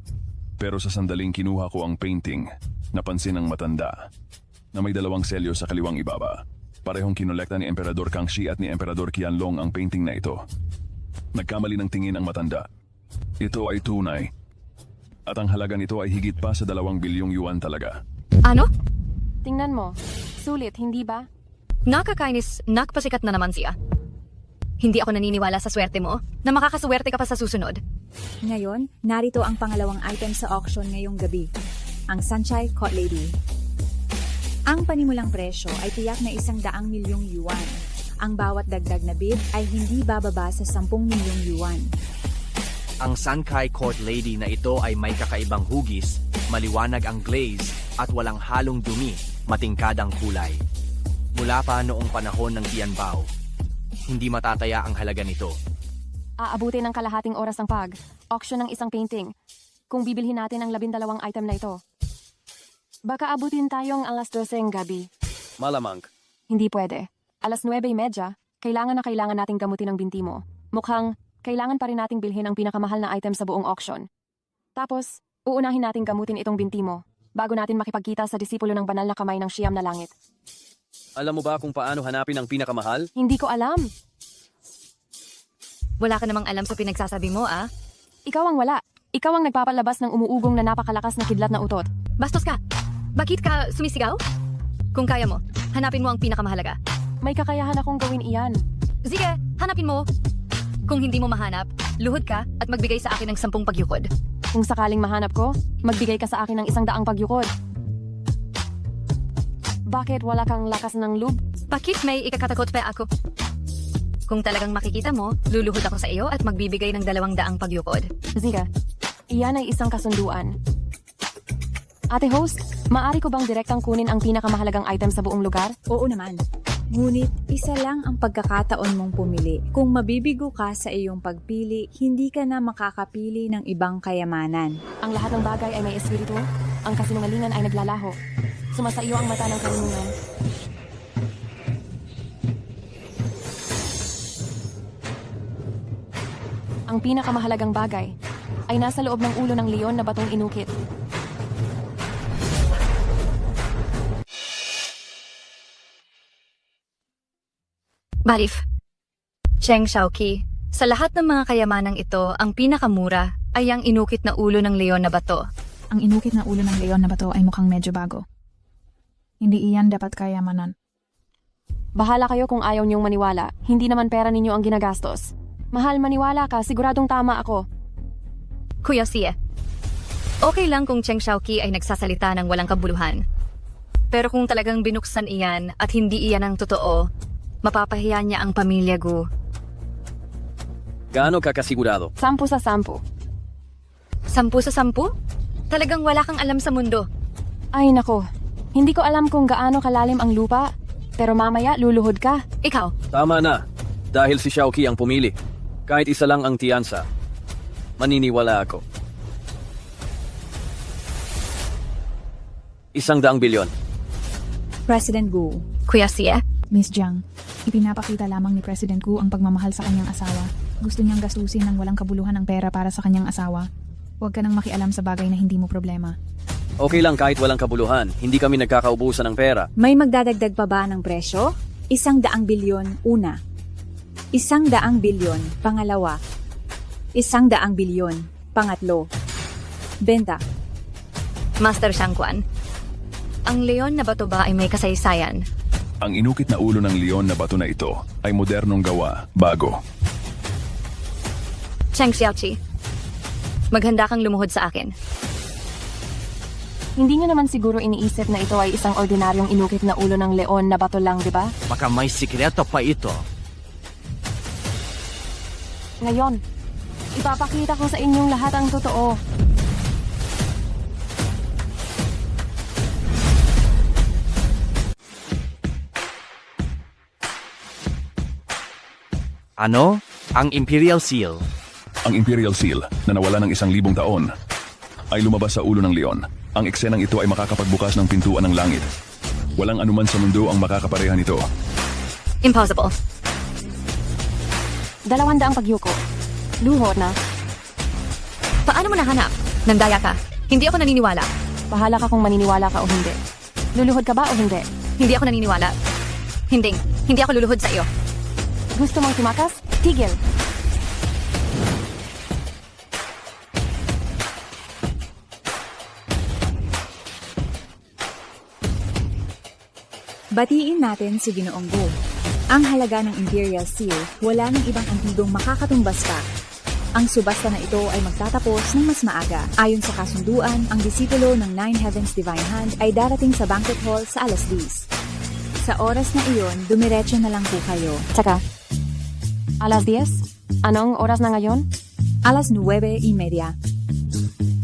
Pero sa sandaling kinuha ko ang painting, napansin ng matanda na may 2 selyo sa kaliwang ibaba. Parehong kinolekta ni Emperador Kangxi at ni Emperador Qianlong ang painting na ito. Nagkamali ng tingin ang matanda. Ito ay tunay. At ang halaga nito ay higit pa sa 2 bilyong yuan talaga. Ano? Tingnan mo. Sulit, hindi ba? Nakakainis, nakpasikat na naman siya. Hindi ako naniniwala sa swerte mo na makakaswerte ka pa sa susunod. Ngayon, narito ang pangalawang item sa auction ngayong gabi. Ang Sunshine Court Lady. Ang panimulang presyo ay tiyak na 100 milyong yuan. Ang bawat dagdag na bid ay hindi bababa sa 10 milyong yuan. Ang Sankai Court Lady na ito ay may kakaibang hugis, maliwanag ang glaze at walang halong dumi, matingkad ang kulay. Mula pa noong panahon ng Tianbao, hindi matataya ang halaga nito. Aabutin ng kalahating oras ang auction ng isang painting. Kung bibilhin natin ang 12 item na ito. Baka abutin tayong alas 12 ng gabi. Malamang. Hindi pwede. Alas 9:30, kailangan nating gamutin ang binti mo. Mukhang kailangan pa rin nating bilhin ang pinakamahal na item sa buong auction. Tapos, uunahin nating gamutin itong binti mo bago natin makipagkita sa disipulo ng banal na kamay ng siyam na langit. Alam mo ba kung paano hanapin ang pinakamahal? Hindi ko alam. Wala ka namang alam sa pinagsasabi mo, ah? Ikaw ang wala. Ikaw ang nagpapalabas ng umuugong na napakalakas na kidlat na utot. Bastos ka! Bakit ka sumisigaw? Kung kaya mo, hanapin mo ang pinakamahalaga. May kakayahan akong gawin iyan. Sige, hanapin mo. Kung hindi mo mahanap, luhod ka at magbigay sa akin ng 10 pagyukod. Kung sakaling mahanap ko, magbigay ka sa akin ng 100 pagyukod. Bakit wala kang lakas ng loob? Bakit may ikakatakot pa ako? Kung talagang makikita mo, luluhod ako sa iyo at magbibigay ng 200 pagyukod. Sige, iyan ay isang kasunduan. Ate host, maari ko bang direktang kunin ang pinakamahalagang item sa buong lugar? Oo naman. Ngunit, isa lang ang pagkakataon mong pumili. Kung mabibigo ka sa iyong pagpili, hindi ka na makakapili ng ibang kayamanan. Ang lahat ng bagay ay may espiritu, ang kasinungalingan ay naglalaho. Sumasa iyo ang mata ng karunungan. Ang pinakamahalagang bagay ay nasa loob ng ulo ng leon na batong inukit. Balif. Cheng Xiaoqi, sa lahat ng mga kayamanang ito, ang pinakamura ay ang inukit na ulo ng leon na bato. Ang inukit na ulo ng leon na bato ay mukhang medyo bago. Hindi iyan dapat kayamanan. Bahala kayo kung ayaw niyong maniwala. Hindi naman pera ninyo ang ginagastos. Mahal, maniwala ka. Siguradong tama ako. Kuya Xie, okay lang kung Cheng Xiaoqi ay nagsasalita ng walang kabuluhan. Pero kung talagang binuksan iyan at hindi iyan ang totoo, mapapahiya niya ang pamilya Gu. Gaano ka kasigurado? 10 sa 10. 10 sa 10? Talagang wala kang alam sa mundo. Ay nako, hindi ko alam kung gaano kalalim ang lupa, pero mamaya luluhod ka. Ikaw? Tama na. Dahil si Xiaoqi ang pumili. Kahit isa lang ang tiyansa. Maniniwala ako. 100 bilyon. President Gu. Kuya Xie? Miss Jiang, ipinapakita lamang ni President Gu ang pagmamahal sa kanyang asawa. Gusto niyang gastusin ng walang kabuluhan ng pera para sa kanyang asawa. Huwag ka nang makialam sa bagay na hindi mo problema. Okay lang kahit walang kabuluhan. Hindi kami nagkakaubusan ng pera. May magdadagdag pa ba ng presyo? 100 bilyon, una. 100 bilyon, pangalawa. 100 bilyon, pangatlo. Benta. Master Xiangquan, ang leon na bato ba ay may kasaysayan? Ang inukit na ulo ng leon na bato na ito ay modernong gawa, bago. Cheng Xiaoqi, maghanda kang lumuhod sa akin. Hindi niyo naman siguro iniisip na ito ay isang ordinaryong inukit na ulo ng leon na bato lang, di ba? Baka may sikreto pa ito. Ngayon, ipapakita ko sa inyong lahat ang totoo. Ano? Ang Imperial Seal. Ang Imperial Seal na nawala ng 1,000 taon ay lumabas sa ulo ng leon. Ang eksenang ito ay makakapagbukas ng pintuan ng langit. Walang anuman sa mundo ang makakapareha nito. Impossible. 200 pagyuko. Luho na. Paano mo nahanap? Nandaya ka. Hindi ako naniniwala. Bahala ka kung maniniwala ka o hindi. Luluhod ka ba o hindi? Hindi ako naniniwala. Hindi ako luluhod sa iyo. Gusto mong tumakas? Tigil. Batiin natin si Ginoong Gu. Ang halaga ng Imperial Seal, wala ng ibang antigong makakatumbas pa. Ang subasta na ito ay magtatapos ng mas maaga. Ayon sa kasunduan, ang disipulo ng Nine Heavens Divine Hand ay darating sa banquet hall sa alas 10. Sa oras na iyon, dumiretso na lang po kayo. Tsaka, alas 10? Anong oras na ngayon? Alas 9:30.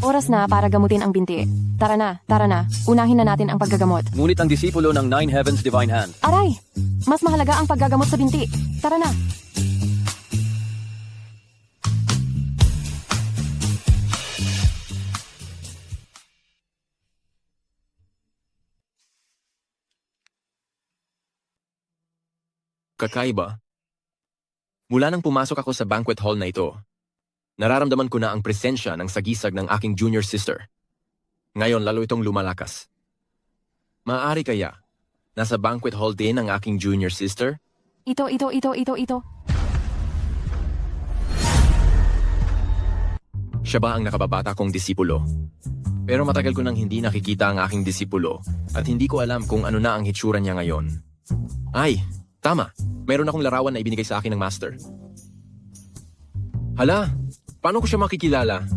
Oras na para gamutin ang binti. Tara na. Unahin na natin ang paggagamot. Ngunit ang disipulo ng Nine Heavens Divine Hand. Aray! Mas mahalaga ang paggagamot sa binti. Tara na. Kakaiba. Mula nang pumasok ako sa banquet hall na ito, nararamdaman ko na ang presensya ng sagisag ng aking junior sister. Ngayon lalo itong lumalakas. Maaari kaya, nasa banquet hall din ang aking junior sister? Ito. Siya ba ang nakababata kong disipulo? Pero matagal ko nang hindi nakikita ang aking disipulo at hindi ko alam kung ano na ang hitsura niya ngayon. Ay, tama. Meron akong larawan na ibinigay sa akin ng master. Hala, paano ko siya makikilala?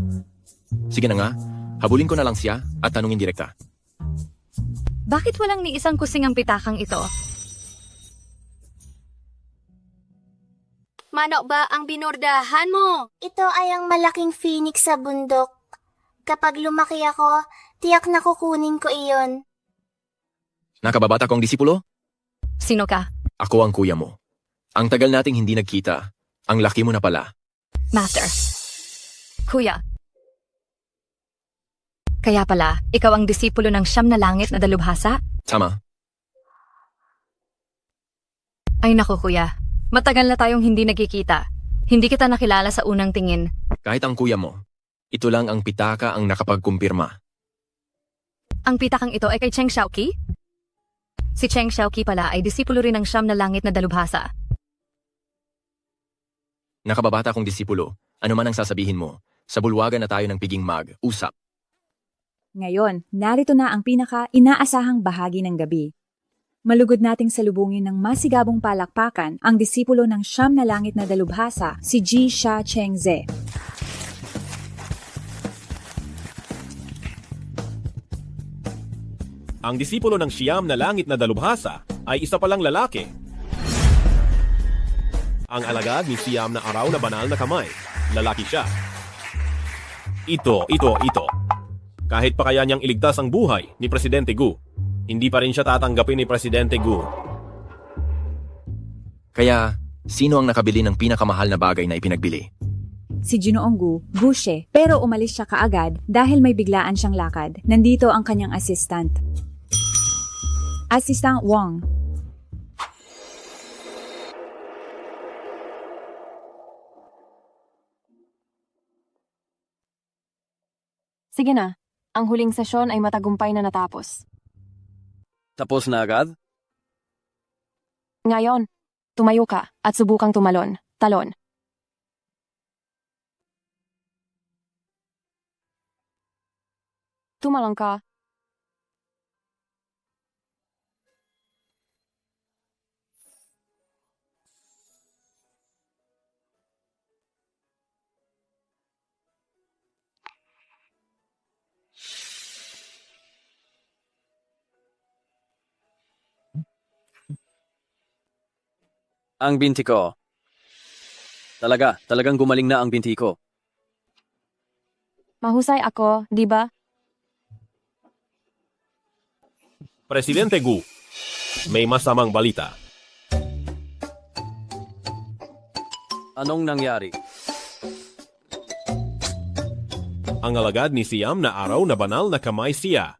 Sige na nga, habulin ko na lang siya at tanungin direkta. Bakit walang ni isang kusing ang pitakang ito? Manok ba ang binordahan mo? Ito ay ang malaking phoenix sa bundok. Kapag lumaki ako, tiyak na kukunin ko iyon. Nakababata kong disipulo? Sino ka? Ako ang kuya mo. Ang tagal nating hindi nagkita. Ang laki mo na pala. Master. Kuya. Kaya pala, ikaw ang disipulo ng siyam na langit na dalubhasa? Tama. Ay naku kuya, matagal na tayong hindi nagkikita. Hindi kita nakilala sa unang tingin. Kahit ang kuya mo, ito lang ang pitaka ang nakapagkumpirma. Ang pitakang ito ay kay Cheng Xiaoqi? Si Cheng Xiaoqi pala ay disipulo rin ng siyam na langit na dalubhasa. Nakababata kong disipulo, ano man ang sasabihin mo, sa bulwagan na tayo ng piging mag-usap. Ngayon, narito na ang pinaka-inaasahang bahagi ng gabi. Malugod nating salubungin ng masigabong palakpakan ang disipulo ng siyam na langit na dalubhasa, si Ji Sha Chengze. Ang disipulo ng siyam na langit na dalubhasa ay isa palang lalaki. Ang alagad ni siyam na araw na banal na kamay. Lalaki siya. Ito. Kahit pa kaya niyang iligtas ang buhay ni Presidente Gu, hindi pa rin siya tatanggapin ni Presidente Gu. Kaya, sino ang nakabili ng pinakamahal na bagay na ipinagbili? Si Ginoong Gu, Gushe, pero umalis siya kaagad dahil may biglaan siyang lakad. Nandito ang kanyang assistant. Assistant Wong. Sige na. Ang huling sesyon ay matagumpay na natapos. Tapos na agad? Ngayon, tumayo ka at subukang tumalon. Talon. Tumalon ka. Ang binti ko. Talagang gumaling na ang binti ko. Mahusay ako, di ba? Presidente Gu, may masamang balita. Anong nangyari? Ang alagad ni Siam na araw na banal na kamay siya.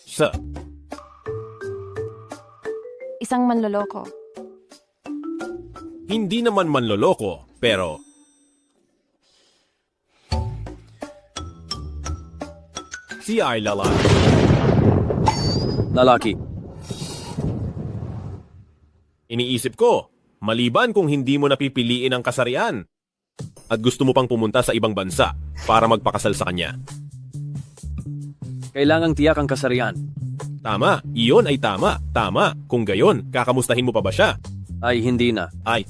Sa Isang manloloko. hindi naman manloloko, pero siya ay lalaki. Lalaki. Iniisip ko, maliban kung hindi mo napipiliin ang kasarian at gusto mo pang pumunta sa ibang bansa para magpakasal sa kanya. Kailangang tiyak ang kasarian. Tama, iyon ay tama. Tama, kung gayon, kakamustahin mo pa ba siya? Ay, hindi na. Ay,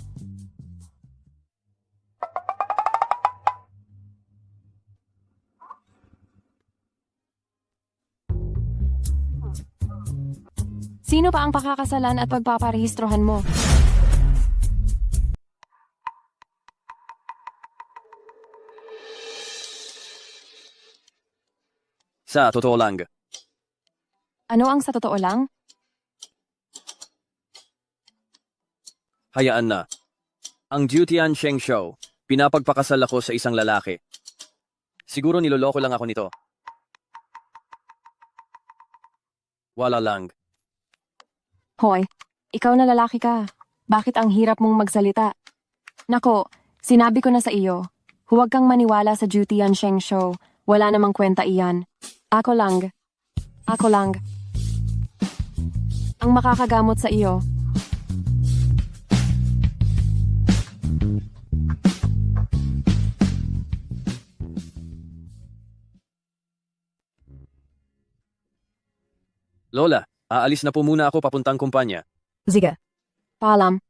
Sino pa ang pakakasalan at pagpaparehistrohan mo? Sa totoo lang. Ano ang sa totoo lang? Hayaan na. Ang Jutian Sheng Show, pinapagpakasal ako sa isang lalaki. Siguro niloloko lang ako nito. Wala lang. Hoy, ikaw na lalaki ka. Bakit ang hirap mong magsalita? Nako, sinabi ko na sa iyo. Huwag kang maniwala sa Jutian Sheng Show. Wala namang kwenta iyan. Ako lang. Ako lang. Ang makakagamot sa iyo. Lola, aalis na po muna ako papuntang kumpanya. Sige. Paalam.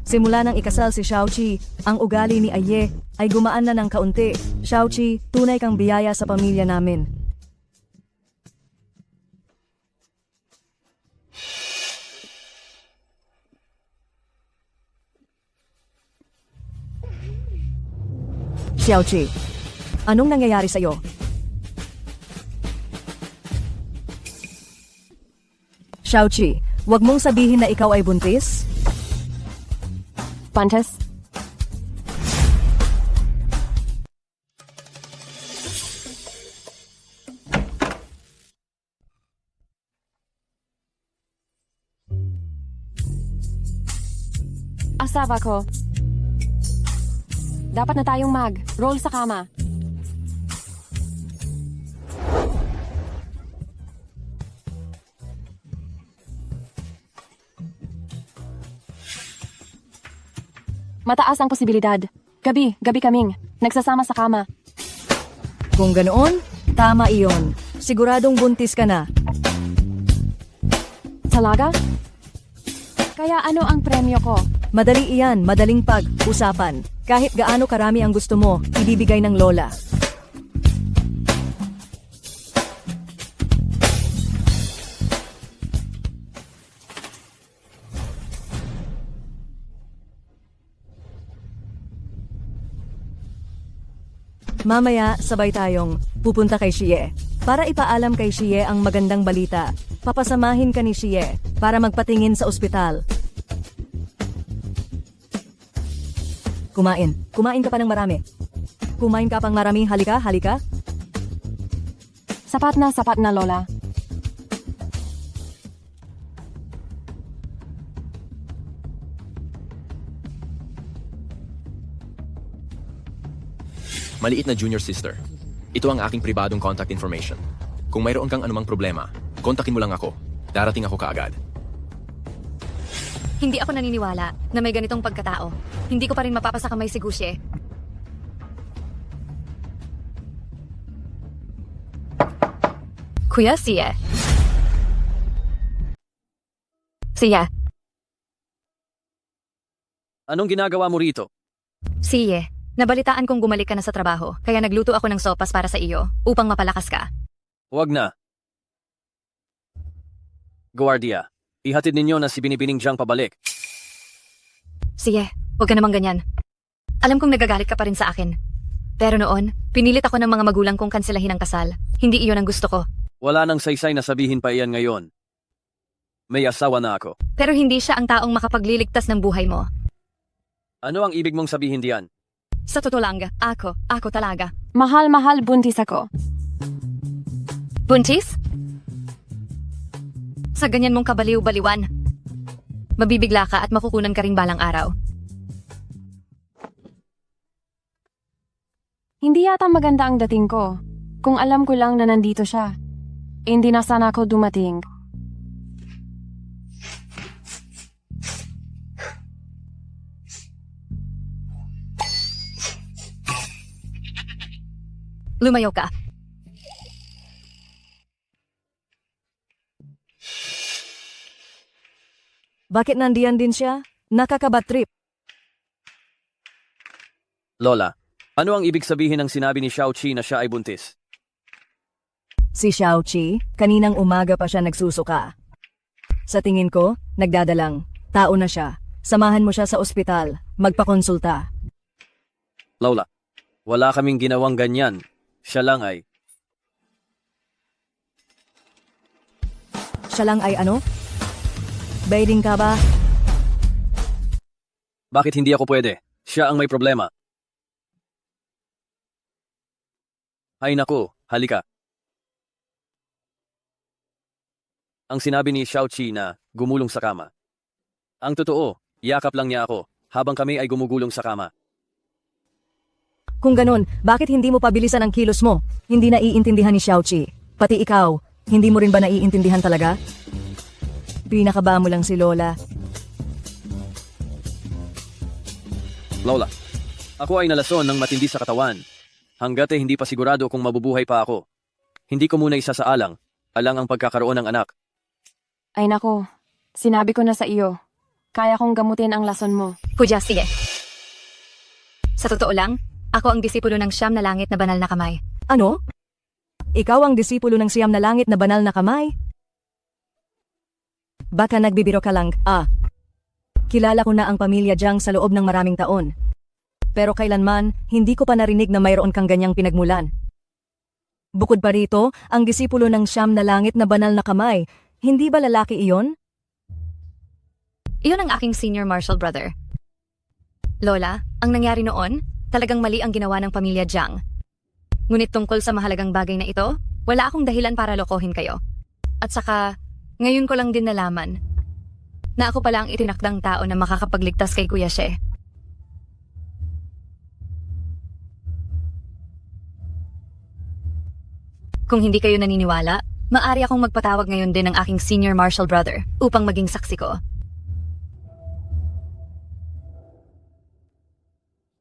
Simula nang ikasal si Xiaoqi, ang ugali ni Aye ay gumaan na ng kaunti. Xiaoqi, tunay kang biyaya sa pamilya namin. Xiaoqi, anong nangyayari sa'yo? Xiaoqi, wag mong sabihin na ikaw ay buntis? Pantes? Asawa ko. Dapat na tayong roll sa kama. Mataas ang posibilidad. Gabi kaming. Nagsasama sa kama. Kung ganoon, tama iyon. Siguradong buntis ka na. Talaga? Kaya ano ang premyo ko? Madali iyan, madaling pag-usapan. Kahit gaano karami ang gusto mo, ibibigay ng lola. Mamaya, sabay tayong pupunta kay Xie. Para ipaalam kay Xie ang magandang balita, papasamahin ka ni Xie para magpatingin sa ospital. Kumain. Kumain ka pa ng marami. Kumain ka pang marami. Halika. Sapat na, Lola. Maliit na junior sister. Ito ang aking pribadong contact information. Kung mayroon kang anumang problema, kontakin mo lang ako. Darating ako kaagad. Hindi ako naniniwala na may ganitong pagkatao. Hindi ko pa rin mapapasa kamay si Guxie. Kuya Xie. Xie. Anong ginagawa mo rito? Xie, nabalitaan kong gumalik ka na sa trabaho, kaya nagluto ako ng sopas para sa iyo upang mapalakas ka. Huwag na. Guardia, ihatid ninyo na si Binibining Jiang pabalik. Sige, huwag ka namang ganyan. Alam kong nagagalit ka pa rin sa akin. Pero noon, pinilit ako ng mga magulang kong kanselahin ang kasal. Hindi iyon ang gusto ko. Wala nang saysay na sabihin pa iyan ngayon. May asawa na ako. Pero hindi siya ang taong makapagliligtas ng buhay mo. Ano ang ibig mong sabihin diyan? Sa totoo lang, ako talaga. Mahal, buntis ako. Buntis? Sa ganyan mong kabaliw-baliwan, mabibigla ka at makukunan ka ring balang araw. Hindi yata maganda ang dating ko. Kung alam ko lang na nandito siya. Hindi na sana ako dumating. Lumayo ka. Bakit nandiyan din siya? Nakakabat trip. Lola, ano ang ibig sabihin ng sinabi ni Xiaoqi na siya ay buntis? Si Xiaoqi, kaninang umaga pa siya nagsusuka. Sa tingin ko, nagdadalang. Tao na siya. Samahan mo siya sa ospital. Magpakonsulta. Lola, wala kaming ginawang ganyan. Siya lang ay... Siya lang ay ano? Baiting ka ba? Bakit hindi ako pwede? Siya ang may problema. Ay naku, halika. Ang sinabi ni Xiaoqi na gumulong sa kama. Ang totoo, yakap lang niya ako habang kami ay gumugulong sa kama. Kung ganun, bakit hindi mo pabilisan ang kilos mo? Hindi naiintindihan ni Xiaoqi. Pati ikaw, hindi mo rin ba naiintindihan talaga? Pinakaba mo lang si Lola. Lola, ako ay nalason ng matindi sa katawan. Hanggat hindi pa sigurado kung mabubuhay pa ako. Hindi ko muna isasaalang, alang ang pagkakaroon ng anak. Ay nako, sinabi ko na sa iyo. Kaya kong gamutin ang lason mo. Kuya, sige. Sa totoo lang, ako ang disipulo ng siyam na langit na banal na kamay. Ano? Ikaw ang disipulo ng siyam na langit na banal na kamay? Baka nagbibiro ka lang. Kilala ko na ang pamilya Jiang sa loob ng maraming taon. Pero kailanman, hindi ko pa narinig na mayroon kang ganyang pinagmulan. Bukod pa rito, ang disipulo ng siyam na langit na banal na kamay, hindi ba lalaki iyon? Iyon ang aking senior martial brother. Lola, ang nangyari noon, talagang mali ang ginawa ng pamilya Jiang. Ngunit tungkol sa mahalagang bagay na ito, wala akong dahilan para lokohin kayo. At saka, ngayon ko lang din nalaman na ako pala ang itinakdang tao na makakapagligtas kay Kuya She. Kung hindi kayo naniniwala, maaari akong magpatawag ngayon din ng aking senior martial brother upang maging saksi ko.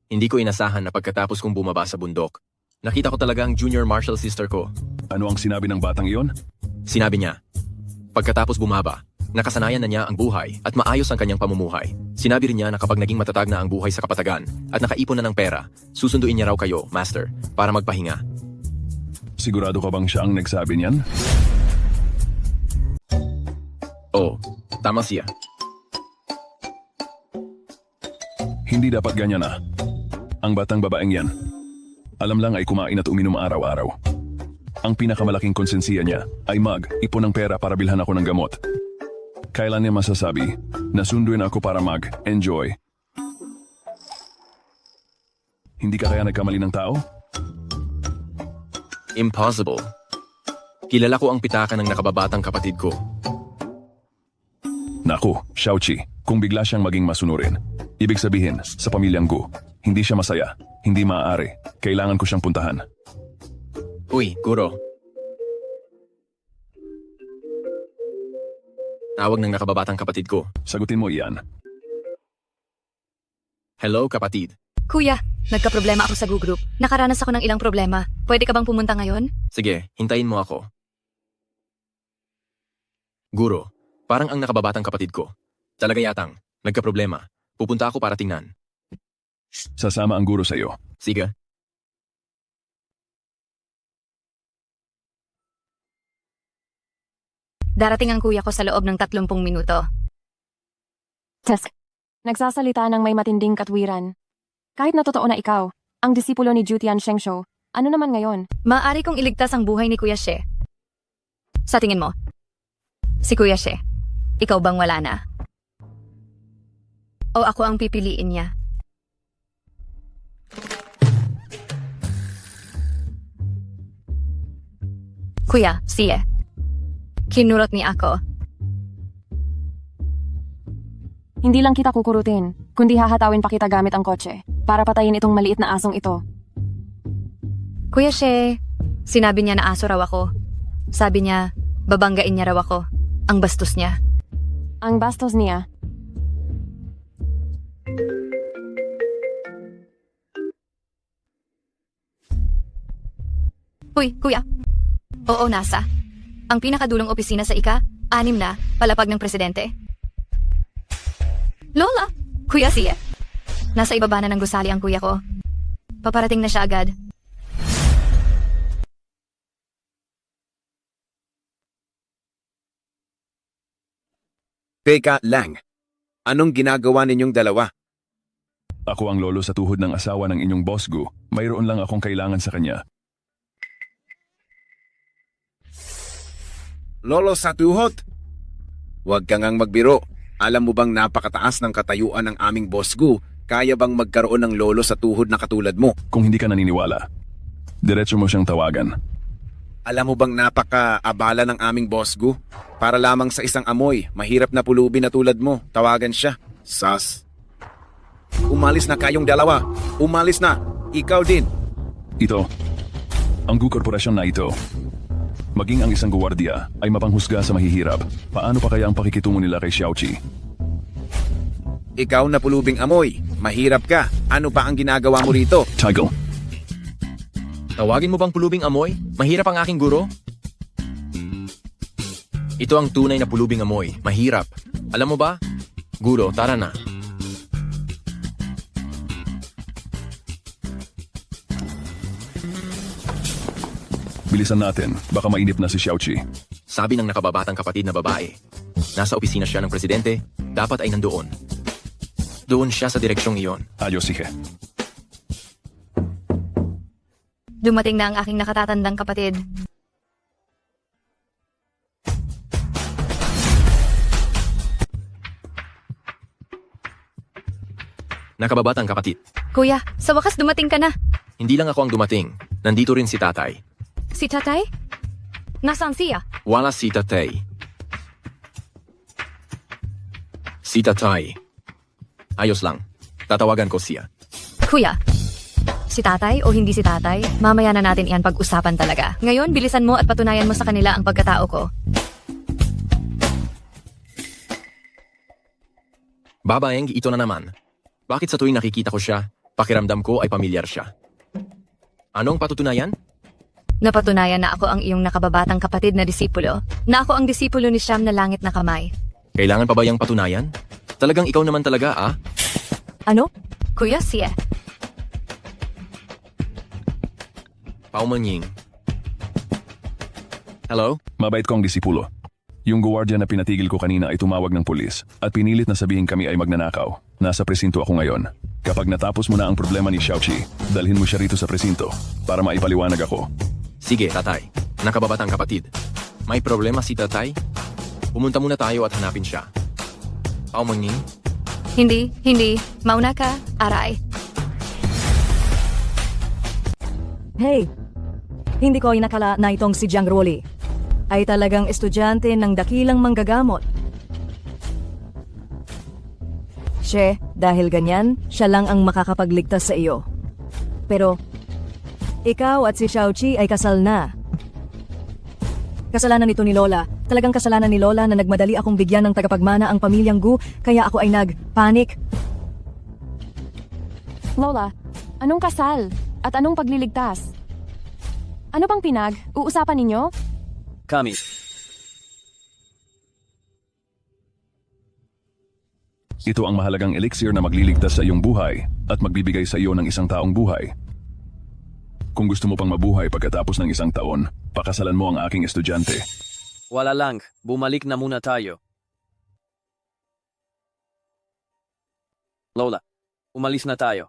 Hindi ko inasahan na pagkatapos kong bumaba sa bundok, nakita ko talaga ang junior martial sister ko. Ano ang sinabi ng batang iyon? Sinabi niya, pagkatapos bumaba, nakasanayan na niya ang buhay at maayos ang kanyang pamumuhay. Sinabi rin niya na kapag naging matatag na ang buhay sa kapatagan at nakaipon na ng pera, susunduin niya raw kayo, Master, para magpahinga. Sigurado ka bang siya ang nagsabi niyan? Oo, tama siya. Hindi dapat ganyan Ang batang babaeng yan. Alam lang ay kumain at uminom araw-araw. Ang pinakamalaking konsensiya niya ay mag-ipon ng pera para bilhan ako ng gamot. Kailan niya masasabi na sunduin ako para mag-enjoy? Hindi ka kaya nagkamali ng tao? Impossible. Kilala ko ang pitaka ng nakababatang kapatid ko. Naku, Xiaoqi, kung bigla siyang maging masunurin, ibig sabihin, sa pamilyang Gu, hindi siya masaya, hindi maaari, kailangan ko siyang puntahan. Uy, Guro. Tawag ng nakababatang kapatid ko. Sagutin mo iyan. Hello, kapatid. Kuya, nagka-problema ako sa Gu Group. Nakaranas ako ng ilang problema. Pwede ka bang pumunta ngayon? Sige, hintayin mo ako. Guro, parang ang nakababatang kapatid ko. Talaga yatang, nagka-problema. Pupunta ako para tingnan. Sasama ang guro sa iyo. Sige. Darating ang kuya ko sa loob ng 30 minuto. Tes, nagsasalita ng may matinding katwiran. Kahit na totoo na ikaw, ang disipulo ni Jutian Shengsho, ano naman ngayon? Maaari kong iligtas ang buhay ni Kuya She. Sa tingin mo, si Kuya She, ikaw bang wala na? O ako ang pipiliin niya? Kuya, siya. Kinurot ni ako. Hindi lang kita kukurutin, kundi hahatawin pa kita gamit ang kotse para patayin itong maliit na asong ito. Kuya She, sinabi niya na aso raw ako. Sabi niya, babanggain niya raw ako. Ang bastos niya. Ang bastos niya. Uy, kuya. Oo, nasa. Ang pinakadulong opisina sa ika-6 na palapag ng presidente. Lola! Kuya siya. Nasa ibaba na ng gusali ang kuya ko. Paparating na siya agad. Teka lang. Anong ginagawa ninyong dalawa? Ako ang lolo sa tuhod ng asawa ng inyong boss, Gu. Mayroon lang akong kailangan sa kanya. Lolo sa tuhod? Huwag ka ngang magbiro. Alam mo bang napakataas ng katayuan ng aming boss Gu? Kaya bang magkaroon ng lolo sa tuhod na katulad mo? Kung hindi ka naniniwala, diretso mo siyang tawagan. Alam mo bang napaka-abala ng aming boss Gu? Para lamang sa isang amoy, mahirap na pulubin na tulad mo. Tawagan siya. Sas. Umalis na kayong dalawa. Umalis na. Ikaw din. Ito, ang Gu Korporasyon na ito. Maging ang isang guwardiya ay mapanghusga sa mahihirap. Paano pa kaya ang pakikitungo nila kay Xiaoqi? Ikaw na pulubing amoy. Mahirap ka. Ano pa ang ginagawa mo rito? Tigle. Tawagin mo bang pulubing amoy? Mahirap ang aking guro? Ito ang tunay na pulubing amoy. Mahirap. Alam mo ba? Guro, tara na. Bilisan natin. Baka mainip na si Xiaoqi. Sabi ng nakababatang kapatid na babae. Nasa opisina siya ng presidente. Dapat ay nandoon. Doon siya sa direksyong iyon. Ayos, sige. Dumating na ang aking nakatatandang kapatid. Nakababatang kapatid. Kuya, sa wakas dumating ka na. Hindi lang ako ang dumating. Nandito rin si tatay. Si tatay? Nasaan siya? Wala si tatay. Si tatay. Ayos lang. Tatawagan ko siya. Kuya, si tatay o hindi si tatay, mamaya na natin iyan pag-usapan talaga. Ngayon, bilisan mo at patunayan mo sa kanila ang pagkatao ko. Babaeng, ito na naman. Bakit sa tuwing nakikita ko siya, pakiramdam ko ay pamilyar siya? Anong patutunayan? Napatunayan na ako ang iyong nakababatang kapatid na disipulo, na ako ang disipulo ni Siyam na langit na kamay. Kailangan pa ba yung patunayan? Talagang ikaw naman talaga, ah? Ano? Kuya siya. Paumanying. Hello? Mabait kong disipulo. Yung guwardiya na pinatigil ko kanina ay tumawag ng pulis at pinilit na sabihin kami ay magnanakaw. Nasa presinto ako ngayon. Kapag natapos mo na ang problema ni Xiaoqi, dalhin mo siya rito sa presinto para maipaliwanag ako. Sige, tatay. Nakababatang kapatid. May problema si tatay? Pumunta muna tayo at hanapin siya. Paumanying? Hindi. Mauna ka, aray. Hey, hindi ko inakala na itong si Jiang Roli ay talagang estudyante ng dakilang manggagamot. She, dahil ganyan, siya lang ang makakapagligtas sa iyo. Pero, ikaw at si Xiaoqi ay kasal na. Kasalanan ito ni Lola. Talagang kasalanan ni Lola na nagmadali akong bigyan ng tagapagmana ang pamilyang Gu, kaya ako ay nag-panic. Lola, anong kasal? At anong pagliligtas? Ano bang uusapan ninyo? Kami. Ito ang mahalagang elixir na magliligtas sa iyong buhay at magbibigay sa iyo ng isang taong buhay. Kung gusto mo pang mabuhay pagkatapos ng isang taon, pakasalan mo ang aking estudyante. Wala lang. Bumalik na muna tayo. Lola, umalis na tayo.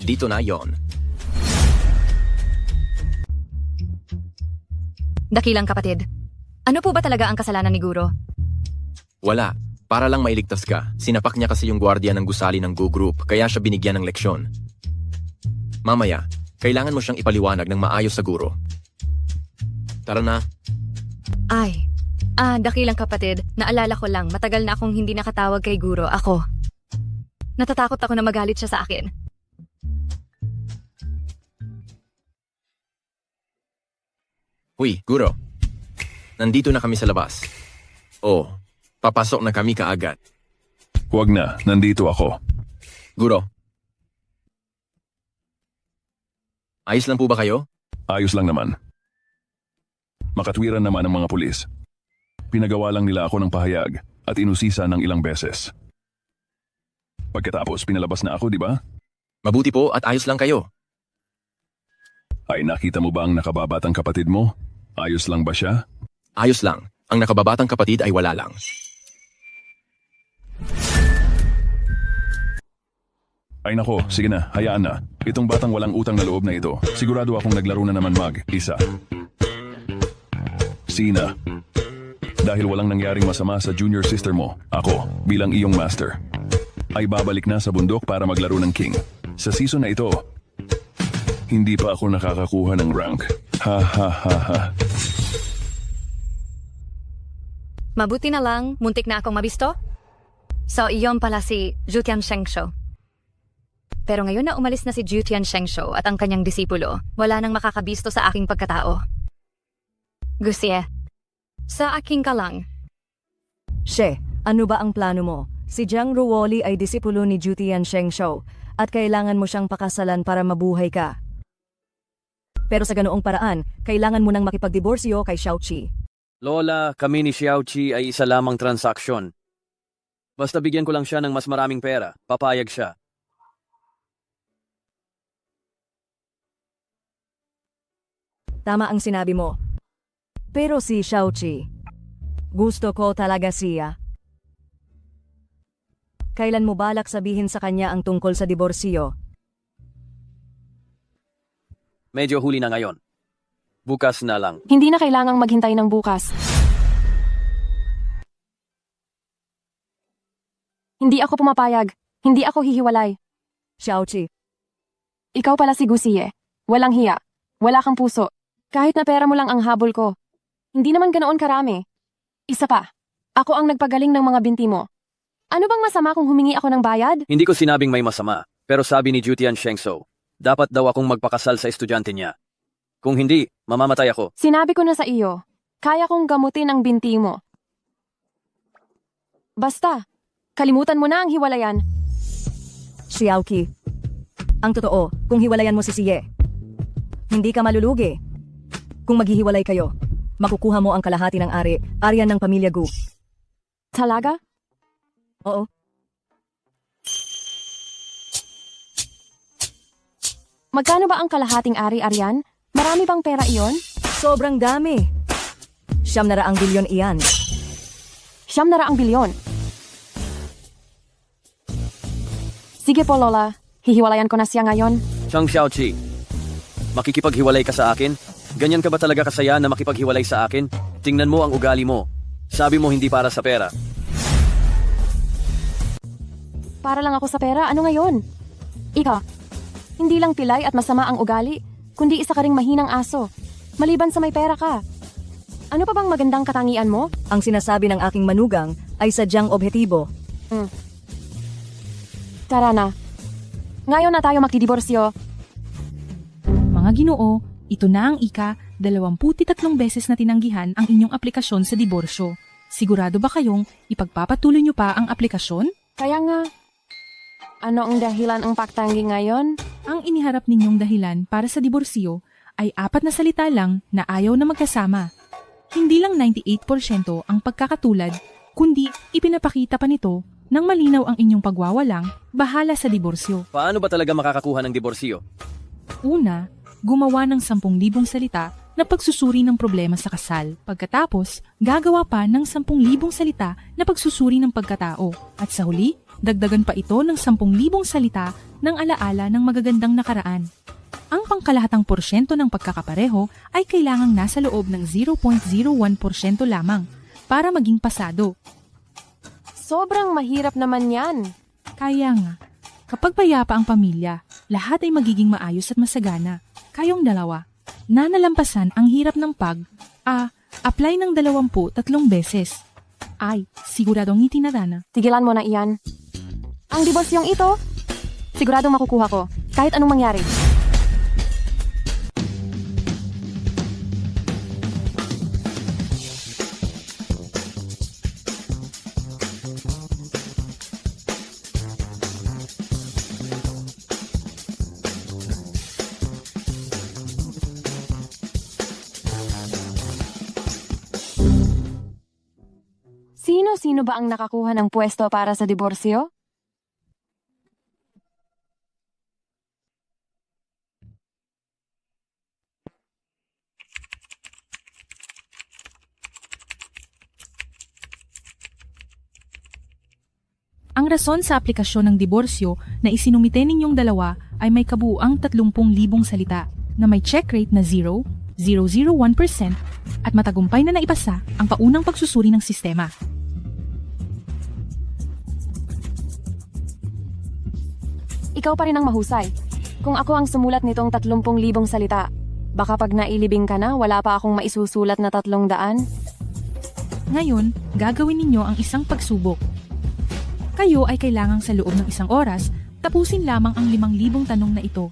Dito na yon. Dakilang kapatid. Ano po ba talaga ang kasalanan ni Guro? Wala. Para lang mailigtas ka, sinapak niya kasi yung gwardiya ng gusali ng Go Group, kaya siya binigyan ng leksyon. Mamaya, kailangan mo siyang ipaliwanag ng maayos sa guro. Tara na. Ay, dakilang kapatid, naalala ko lang, matagal na akong hindi nakatawag kay Guro. Ako. Natatakot ako na magalit siya sa akin. Uy, Guro. Nandito na kami sa labas. Oh, papasok na kami kaagad. Huwag na, nandito ako. Guro. Ayos lang po ba kayo? Ayos lang naman. Makatwiran naman ang mga pulis. Pinagawa lang nila ako ng pahayag at inusisa ng ilang beses. Pagkatapos, pinalabas na ako, di ba? Mabuti po at ayos lang kayo. Ay, nakita mo ba ang nakababatang kapatid mo? Ayos lang ba siya? Ayos lang. Ang nakababatang kapatid ay wala lang. Ay nako, sige na, hayaan na. Itong batang walang utang na loob na ito, sigurado akong naglaro na naman mag-isa. Sina. Dahil walang nangyaring masama sa junior sister mo, ako, bilang iyong master, ay babalik na sa bundok para maglaro ng king. Sa season na ito, hindi pa ako nakakakuha ng rank. Ha ha ha ha. Mabuti na lang, muntik na akong mabisto. So, iyon pala si Jutian Shengsho. Pero ngayon na umalis na si Jutian Shengsho at ang kanyang disipulo, wala nang makakabisto sa aking pagkatao. Gusie, sa aking kalang. She, ano ba ang plano mo? Si Jiang Ruoli ay disipulo ni Jutian Shengsho at kailangan mo siyang pakasalan para mabuhay ka. Pero sa ganoong paraan, kailangan mo nang makipagdiborsyo kay Xiaoqi. Lola, kami ni Xiaoqi ay isa lamang transaksyon. Basta bigyan ko lang siya ng mas maraming pera, papayag siya. Tama ang sinabi mo. Pero si Xiaoqi, gusto ko talaga siya. Kailan mo balak sabihin sa kanya ang tungkol sa diborsyo? Medyo huli na ngayon. Bukas na lang. Hindi na kailangang maghintay ng bukas. Hindi ako pumapayag. Hindi ako hihiwalay. Xiaoqi. Ikaw pala si Gusie. Walang hiya. Wala kang puso. Kahit na pera mo lang ang habol ko. Hindi naman ganoon karami. Isa pa. Ako ang nagpagaling ng mga binti mo. Ano bang masama kung humingi ako ng bayad? Hindi ko sinabing may masama, pero sabi ni Jutian Shengsho, dapat daw akong magpakasal sa estudyante niya. Kung hindi, mamamatay ako. Sinabi ko na sa iyo, kaya kong gamutin ang binti mo. Basta, kalimutan mo na ang hiwalayan. Xiaoqi, ang totoo, kung hiwalayan mo si Siye, hindi ka malulugi. Kung maghihiwalay kayo, makukuha mo ang kalahati ng arian ng pamilya Gu. Talaga? Oo. Magkano ba ang kalahating ari-arian? Marami bang pera iyon? Sobrang dami. 900 bilyon iyan. 900 bilyon. Sige po, Lola. Hihiwalayan ko na siya ngayon. Chang Xiaoqi, makikipaghiwalay ka sa akin? Ganyan ka ba talaga kasaya na makipaghiwalay sa akin? Tingnan mo ang ugali mo. Sabi mo hindi para sa pera. Para lang ako sa pera, ano ngayon? Ika, hindi lang pilay at masama ang ugali, kundi isa ka ring mahinang aso. Maliban sa may pera ka. Ano pa bang magandang katangian mo? Ang sinasabi ng aking manugang ay sadyang objetibo. Tara na. Ngayon na tayo magdidiborsyo. Mga Ginoo, ito na ang 23 beses na tinanggihan ang inyong aplikasyon sa diborsyo. Sigurado ba kayong ipagpapatuloy niyo pa ang aplikasyon? Kaya nga, ano ang dahilan ang pagtanggi ngayon? Ang iniharap ninyong dahilan para sa diborsyo ay 4 na salita lang na ayaw na magkasama. Hindi lang 98% ang pagkakatulad, kundi ipinapakita pa nito nang malinaw ang inyong pagwawalang bahala sa diborsyo. Paano ba talaga makakakuha ng diborsyo? Una, gumawa ng 10,000 salita na pagsusuri ng problema sa kasal. Pagkatapos, gagawa pa ng 10,000 salita na pagsusuri ng pagkatao. At sa huli, dagdagan pa ito ng 10,000 salita ng alaala ng magagandang nakaraan. Ang pangkalahatang porsyento ng pagkakapareho ay kailangang nasa loob ng 0.01% lamang para maging pasado. Sobrang mahirap naman yan. Kaya nga, kapag payapa ang pamilya, lahat ay magiging maayos at masagana. Kayong dalawa, nanalampasan ang hirap ng apply ng 23 beses. Ay, siguradong itinadana. Tigilan mo na iyan. Ang diborsyong ito, siguradong makukuha ko, kahit anong mangyari. Sino-sino ba ang nakakuha ng pwesto para sa diborsyo? Ang rason sa aplikasyon ng diborsyo na isinumite ninyong dalawa ay may kabuuang 30,000 salita na may check rate na 0.001% at matagumpay na naipasa ang paunang pagsusuri ng sistema. Ikaw pa rin ang mahusay. Kung ako ang sumulat nitong 30,000 salita, baka pag nailibing ka na, wala pa akong maisusulat na 300. Ngayon, gagawin ninyo ang isang pagsubok. Kayo ay kailangang sa loob ng 1 oras, tapusin lamang ang 5,000 tanong na ito.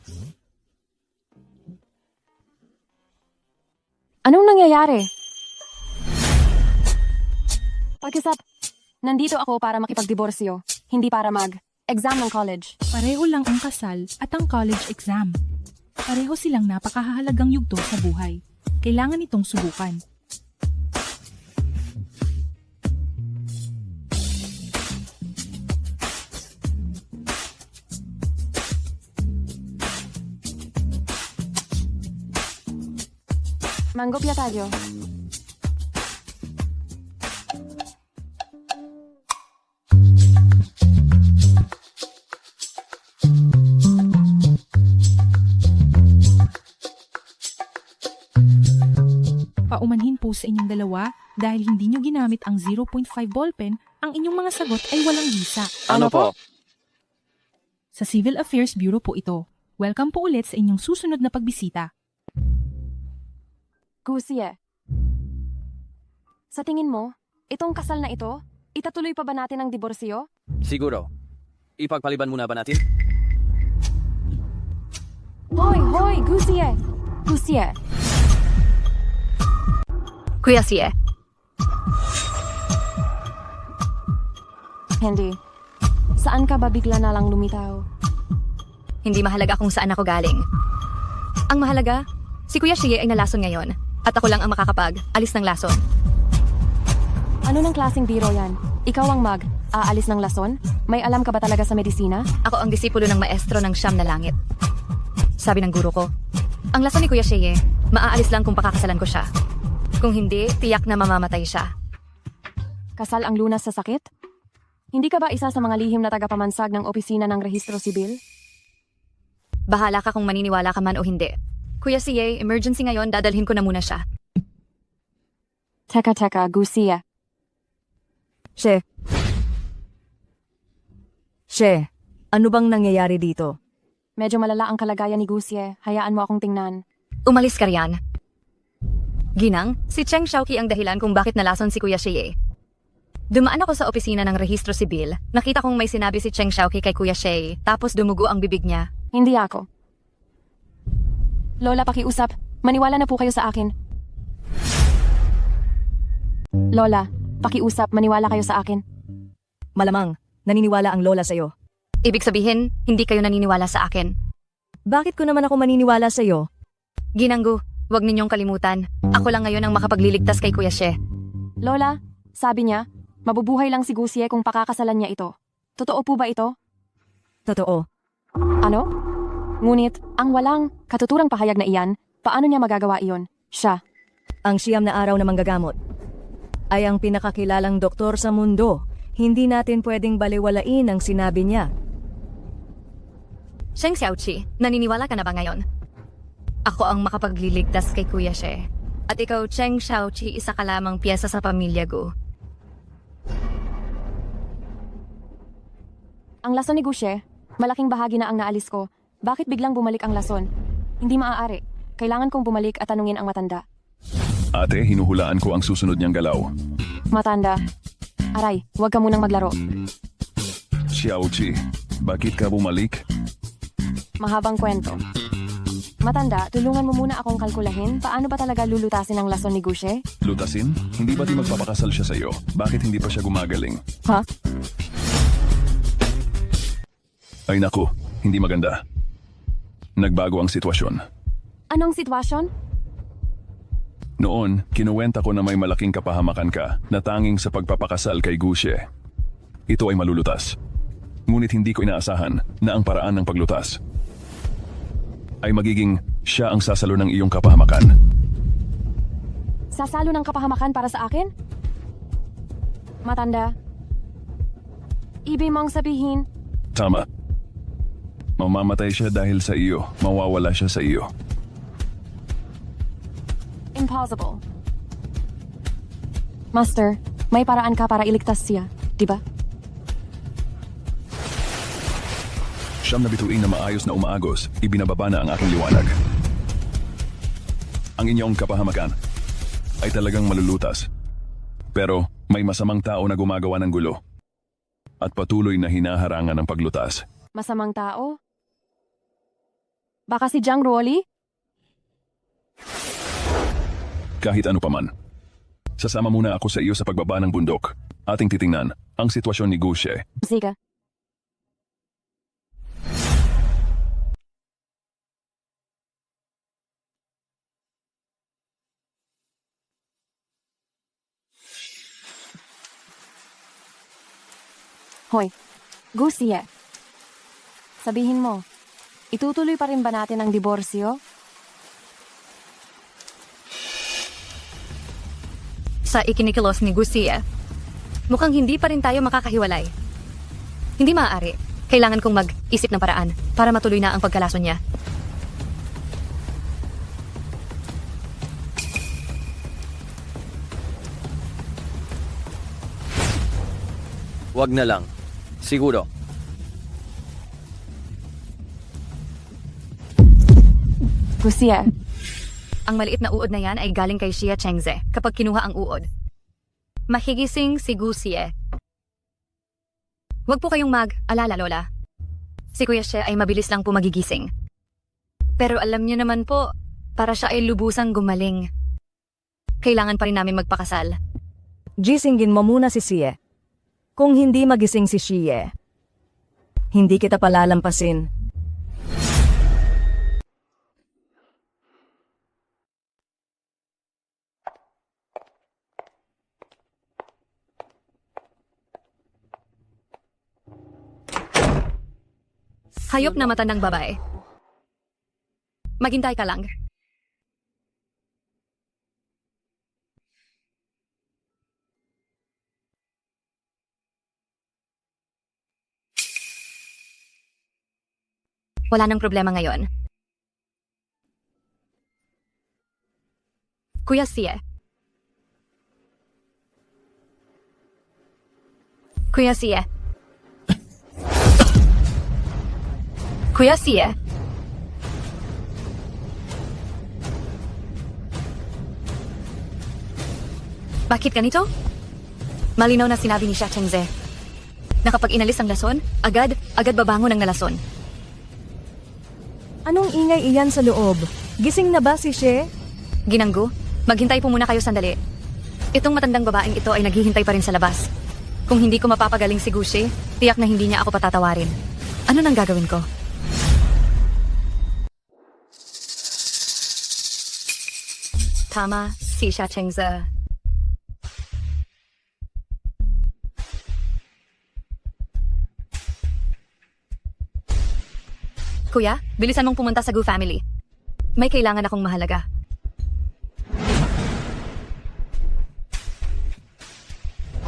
Anong nangyayari? Pagkasap, nandito ako para makipagdiborsyo, hindi para mag-exam ng college. Pareho lang ang kasal at ang college exam. Pareho silang napakahalagang yugto sa buhay. Kailangan itong subukan. Manggopya tayo. Paumanhin po sa inyong dalawa dahil hindi nyo ginamit ang 0.5 ballpen, ang inyong mga sagot ay walang visa. Ano po? Sa Civil Affairs Bureau po ito. Welcome po ulit sa inyong susunod na pagbisita. Gusie. Sa tingin mo, itong kasal na ito, itatuloy pa ba natin ang diborsyo? Siguro. Ipagpaliban muna ba natin? Hoy, Gusie! Gusie! Kuya Sie, Hindi. Saan ka ba bigla na lang lumitaw? hindi mahalaga kung saan ako galing. Ang mahalaga, si Kuya Sie ay nalason ngayon at ako lang ang makakapag-alis ng lason. Ano ng klaseng biro yan? Ikaw ang aalis ng lason? May alam ka ba talaga sa medisina? Ako ang disipulo ng maestro ng Siyam na Langit. Sabi ng guro ko, ang lason ni Kuya Sie, maaalis lang kung pakakasalan ko siya. Kung hindi, tiyak na mamamatay siya. Kasal ang lunas sa sakit? Hindi ka ba isa sa mga lihim na tagapamansag ng opisina ng rehistro sibil? Bahala ka kung maniniwala ka man o hindi. Kuya Sie, emergency ngayon, dadalhin ko na muna siya. Teka, Gusia. She, ano bang nangyayari dito? Medyo malala ang kalagayan ni Gusie. Hayaan mo akong tingnan. Umalis ka riyan. Ginang, si Cheng Xiaoqi ang dahilan kung bakit nalason si Kuya Sie. Dumaan ako sa opisina ng rehistro sibil. Nakita kong may sinabi si Cheng Xiaoqi kay Kuya Sie, tapos dumugo ang bibig niya. Hindi ako. Lola, pakiusap. Maniwala na po kayo sa akin. Lola, pakiusap. Maniwala kayo sa akin. Malamang, naniniwala ang lola sa'yo. Ibig sabihin, hindi kayo naniniwala sa akin. Bakit ko naman ako maniniwala sa'yo? Ginanggu, huwag ninyong kalimutan. Ako lang ngayon ang makapagliligtas kay Kuya Sie. Lola, sabi niya, mabubuhay lang si Gusie kung pakakasalan niya ito. Totoo po ba ito? Totoo. Ano? Ngunit, ang walang katuturang pahayag na iyan, paano niya magagawa iyon? Siya. Ang 9 na araw na manggagamot ay ang pinakakilalang doktor sa mundo. Hindi natin pwedeng baliwalain ang sinabi niya. Cheng Xiaoqi, naniniwala ka na ba ngayon? Ako ang makapagliligtas kay Kuya Sie. At ikaw, Cheng Xiaoqi, isa ka lamang piyesa sa pamilya ko. Ang lason ni Gushe, malaking bahagi na ang naalis ko. Bakit biglang bumalik ang lason? Hindi maaari. Kailangan kong bumalik at tanungin ang matanda. Ate, hinuhulaan ko ang susunod niyang galaw. Matanda. Aray, huwag ka munang maglaro. Xiaoqi, bakit ka bumalik? Mahabang kwento. Matanda, tulungan mo muna akong kalkulahin paano ba talaga lulutasin ang lason ni Gushe? Lutasin? Hindi ba't magpapakasal siya sa'yo? Bakit hindi pa siya gumagaling? Ha? Ay naku, hindi maganda. Nagbago ang sitwasyon. Anong sitwasyon? Noon, kinuwenta ko na may malaking kapahamakan ka na tanging sa pagpapakasal kay Gushe. Ito ay malulutas. Ngunit hindi ko inaasahan na ang paraan ng paglutas ay magiging siya ang sasalo ng iyong kapahamakan. Sasalo ng kapahamakan para sa akin? Matanda. Ibig mong sabihin, Tama. Mamamatay siya dahil sa iyo. Mawawala siya sa iyo. impossible. Master, may paraan ka para iligtas siya, di ba? Siyam na bituin na maayos na umaagos, ibinababa na ang aking liwanag. Ang inyong kapahamakan ay talagang malulutas. Pero may masamang tao na gumagawa ng gulo at patuloy na hinaharangan ng paglutas. Masamang tao? Baka si Jiang Ruoli? Kahit ano paman. Sasama muna ako sa iyo sa pagbaba ng bundok. Ating titingnan ang sitwasyon ni Gushe. Sige. Hoy, Gusie. Sabihin mo, itutuloy pa rin ba natin ang diborsyo? Sa ikinikilos ni Gusie, mukhang hindi pa rin tayo makakahiwalay. Hindi maaari. Kailangan kong mag-isip ng paraan para matuloy na ang pagkalason niya. Wag na lang. Siguro. Gusie. Ang maliit na uod na yan ay galing kay Xia Chengze kapag kinuha ang uod. Mahigising si Gusie. Huwag po kayong mag-alala, Lola. Si Kuya Xie ay mabilis lang po magigising. Pero alam niyo naman po, para siya ay lubusang gumaling. Kailangan pa rin namin magpakasal. Gisingin mo muna si Xie. Kung hindi magising si Xie, hindi kita palalampasin. Hayop na matandang babae. Maghintay ka lang. Wala nang problema ngayon. Kuya Xie. Kuya Xie. Kuya Xie. Bakit ganito? Malinaw na sinabi ni Xia Chengze na kapag inalis ang lason, agad babangon ang nalason. Anong ingay iyan sa loob? Gising na ba si Xie? Ginanggu, maghintay po muna kayo sandali. Itong matandang babaeng ito ay naghihintay pa rin sa labas. Kung hindi ko mapapagaling si Gushe, tiyak na hindi niya ako patatawarin. Ano nang gagawin ko? Tama, si Xia Chengze. Kuya, bilisan mong pumunta sa Gu family. May kailangan akong mahalaga.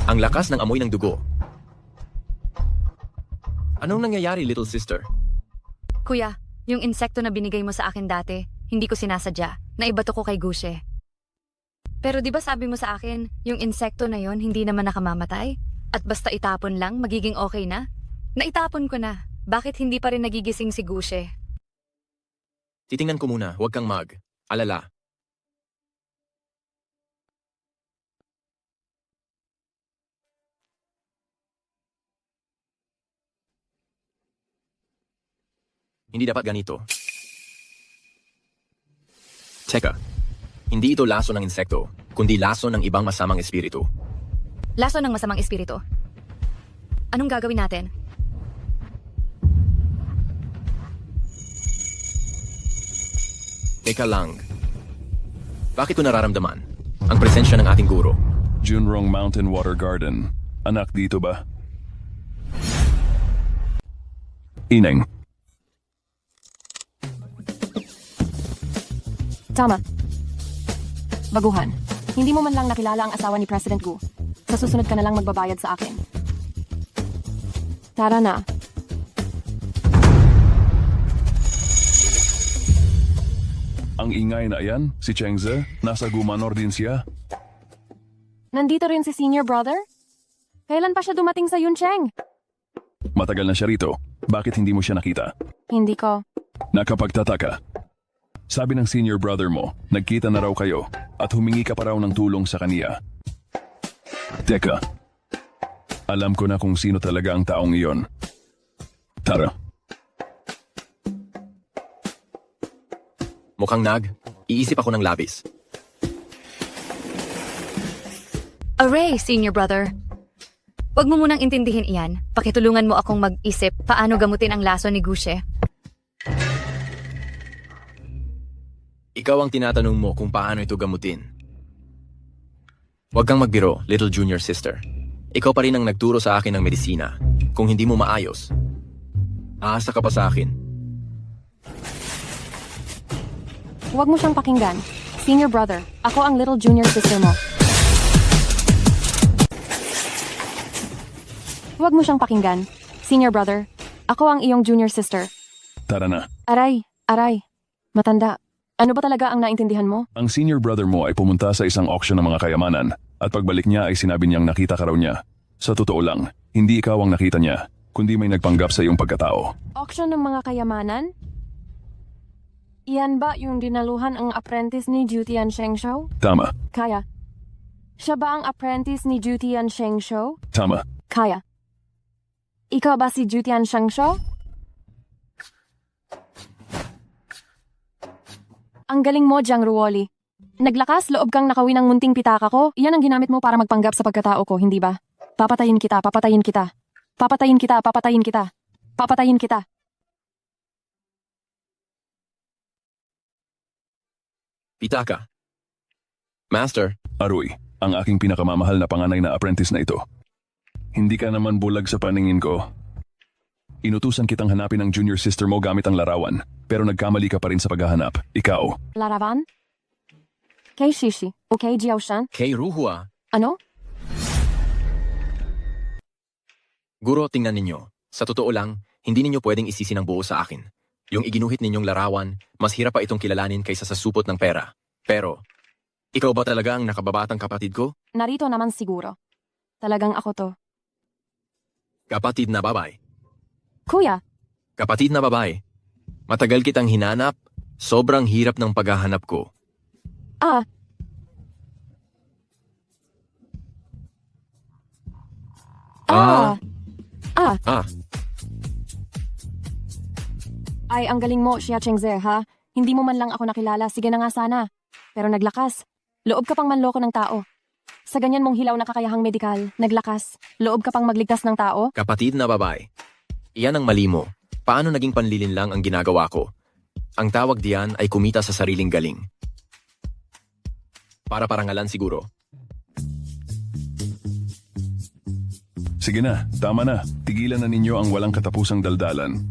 Ang lakas ng amoy ng dugo. Anong nangyayari, little sister? Kuya, yung insekto na binigay mo sa akin dati, hindi ko sinasadya. Naibato ko kay Gushe. Pero di ba sabi mo sa akin, yung insekto na yon hindi naman nakamamatay? At basta itapon lang, magiging okay na? Naitapon ko na. Bakit hindi pa rin nagigising si Gushe? Titingnan ko muna, huwag kang alala. Hindi dapat ganito. Teka, hindi ito laso ng insekto, kundi laso ng ibang masamang espiritu. Laso ng masamang espiritu. Anong gagawin natin? Teka lang. Bakit ko nararamdaman ang presensya ng ating guro? Junrong Mountain Water Garden. Anak dito ba? Ineng. Tama. Baguhan. Hindi mo man lang nakilala ang asawa ni President Gu. Sa susunod ka na lang magbabayad sa akin. Tara na. Ang ingay na yan, si Chengze, nasa Gumanor din siya. Nandito rin si senior brother? Kailan pa siya dumating sa Yuncheng? Matagal na siya rito. Bakit hindi mo siya nakita? Hindi ko. Nakapagtataka. Sabi ng senior brother mo, nagkita na raw kayo at humingi ka pa raw ng tulong sa kaniya. Teka, alam ko na kung sino talaga ang taong iyon. Tara. Mukhang iisip ako ng labis. Aray, senior brother. Huwag mo munang intindihin iyan. Pakitulungan mo akong mag-isip paano gamutin ang laso ni Gushe. Ikaw ang tinatanong mo kung paano ito gamutin. Huwag kang magbiro, little junior sister. Ikaw pa rin ang nagturo sa akin ng medisina. Kung hindi mo maayos, aasa ka pa sa akin. Huwag mo siyang pakinggan. Senior brother, ako ang little junior sister mo. Huwag mo siyang pakinggan. Senior brother, ako ang iyong junior sister. Tara na. Aray. Matanda. Ano ba talaga ang naintindihan mo? Ang senior brother mo ay pumunta sa isang auction ng mga kayamanan at pagbalik niya ay sinabi niyang nakita ka raw niya. Sa totoo lang, hindi ikaw ang nakita niya, kundi may nagpanggap sa iyong pagkatao. Auction ng mga kayamanan? Iyan ba yung dinaluhan ang apprentice ni Jutian Shengsho? Tama. Kaya. Siya ba ang apprentice ni Jutian Shengsho? Tama. Kaya. Ikaw ba si Jutian Shengsho? Ang galing mo, Jiang Ruoli. Naglakas loob kang nakawin ng munting pitaka ko. Iyan ang ginamit mo para magpanggap sa pagkatao ko, hindi ba? Papatayin kita. Papatayin kita. Pitaka. Master. Aruy, ang aking pinakamamahal na panganay na apprentice na ito. Hindi ka naman bulag sa paningin ko. Inutusan kitang hanapin ang junior sister mo gamit ang larawan, pero nagkamali ka pa rin sa paghahanap. Ikaw. Larawan? Kay Shishi o kay Jiaoshan? Kay Ruhua. Ano? Guro, tingnan ninyo. Sa totoo lang, hindi ninyo pwedeng isisi ng buo sa akin. Yung iginuhit ninyong larawan, mas hirap pa itong kilalanin kaysa sa supot ng pera. Pero, ikaw ba talaga ang nakababatang kapatid ko? Narito naman siguro. Talagang ako to. Kapatid na babae. Kuya, Kapatid na babae. Matagal kitang hinanap, sobrang hirap ng paghahanap ko. Ay, ang galing mo, Xia Chengze, ha? Hindi mo man lang ako nakilala, sige na nga sana. Pero naglakas. Loob ka pang manloko ng tao. Sa ganyan mong hilaw na kakayahang medikal, naglakas. Loob ka pang magligtas ng tao? Kapatid na babae. Iyan ang mali mo. Paano naging panlilin lang ang ginagawa ko? Ang tawag diyan ay kumita sa sariling galing. Para parangalan siguro. Sige na, tama na. Tigilan na ninyo ang walang katapusang daldalan.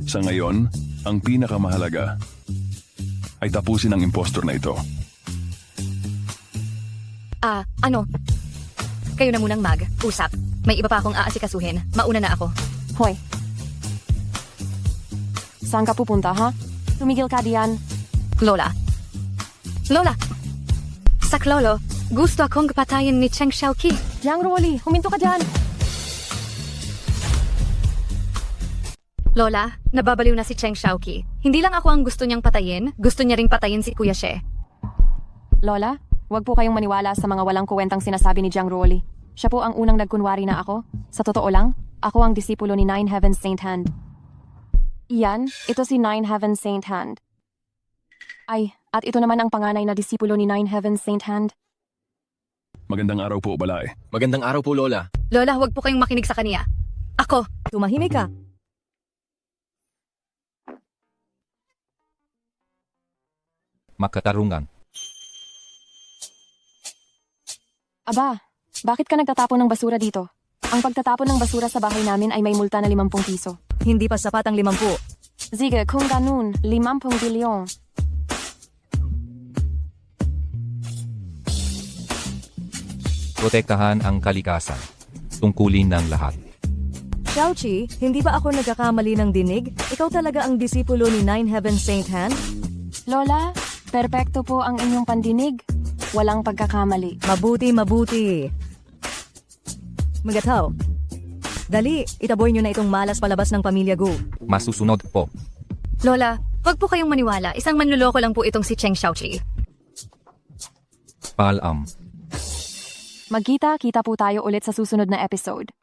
Sa ngayon, ang pinakamahalaga ay tapusin ang impostor na ito. Kayo na munang mag-usap. May iba pa akong aasikasuhin. Mauna na ako. Hoy. Saan ka pupunta, ha? Tumigil ka diyan. Lola. Saklolo, gusto akong patayin ni Cheng Xiaoqi. Jiang Ruoli, huminto ka dyan. Lola, nababaliw na si Cheng Xiaoqi. Hindi lang ako ang gusto niyang patayin, gusto niya ring patayin si Kuya She. Lola, wag po kayong maniwala sa mga walang kuwentang sinasabi ni Jiang Ruoli. Siya po ang unang nagkunwari na ako. Sa totoo lang, ako ang disipulo ni Nine Heavens Saint Hand. Iyan, ito si Nine Heavens Saint Hand. Ay, at ito naman ang panganay na disipulo ni Nine Heavens Saint Hand. Magandang araw po, Balay. Magandang araw po, Lola. Lola, huwag po kayong makinig sa kaniya. Ako. Tumahimik ka. Makatarungan. Aba, bakit ka nagtatapon ng basura dito? Ang pagtatapon ng basura sa bahay namin ay may multa na 50 piso. Hindi pa sapat ang 50. Sige, kung ganun, 50 bilyon. Protektahan ang kalikasan. Tungkulin ng lahat. Xiaoqi, hindi ba ako nagkakamali ng dinig? Ikaw talaga ang disipulo ni Nine Heavens Saint Hand? Lola, perpekto po ang inyong pandinig. Walang pagkakamali. Mabuti, mabuti. Magataw. Dali, itaboy nyo na itong malas palabas ng pamilya Gu. Masusunod po. Lola, huwag po kayong maniwala. Isang manluloko lang po itong si Cheng Xiaoqi. Paalam. Magkita-kita po tayo ulit sa susunod na episode.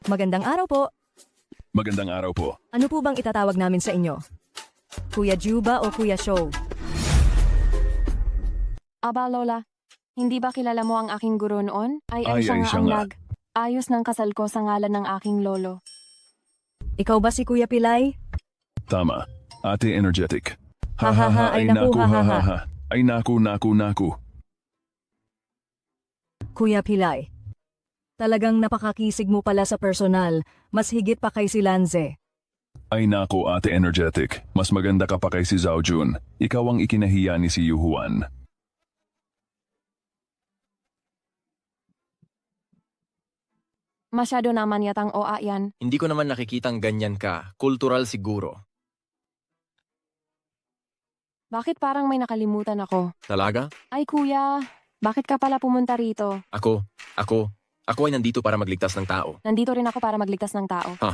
Magandang araw po. Magandang araw po. Ano po bang itatawag namin sa inyo? Kuya Juba o Kuya Show? Aba, Lola, hindi ba kilala mo ang aking guro noon? Ay, Ay, siya nga siya ang nga. ayos ng kasal ko sa ngalan ng aking lolo. Ikaw ba si Kuya Pilay? Tama. Ate energetic. Ha, ha, ha, ay naku, ha, ha, ha. Ay naku. Kuya Pilay. Talagang napakakisig mo pala sa personal. Mas higit pa kay si Lanze. Ay naku, ate energetic. Mas maganda ka pa kay si Zhao Jun. Ikaw ang ikinahiya ni si Yu Huan. Masyado naman yatang OA yan. Hindi ko naman nakikitang ganyan ka. Kultural siguro. Bakit parang may nakalimutan ako? Talaga? Ay kuya, bakit ka pala pumunta rito? Ako ay nandito para magligtas ng tao. Nandito rin ako para magligtas ng tao. Ha?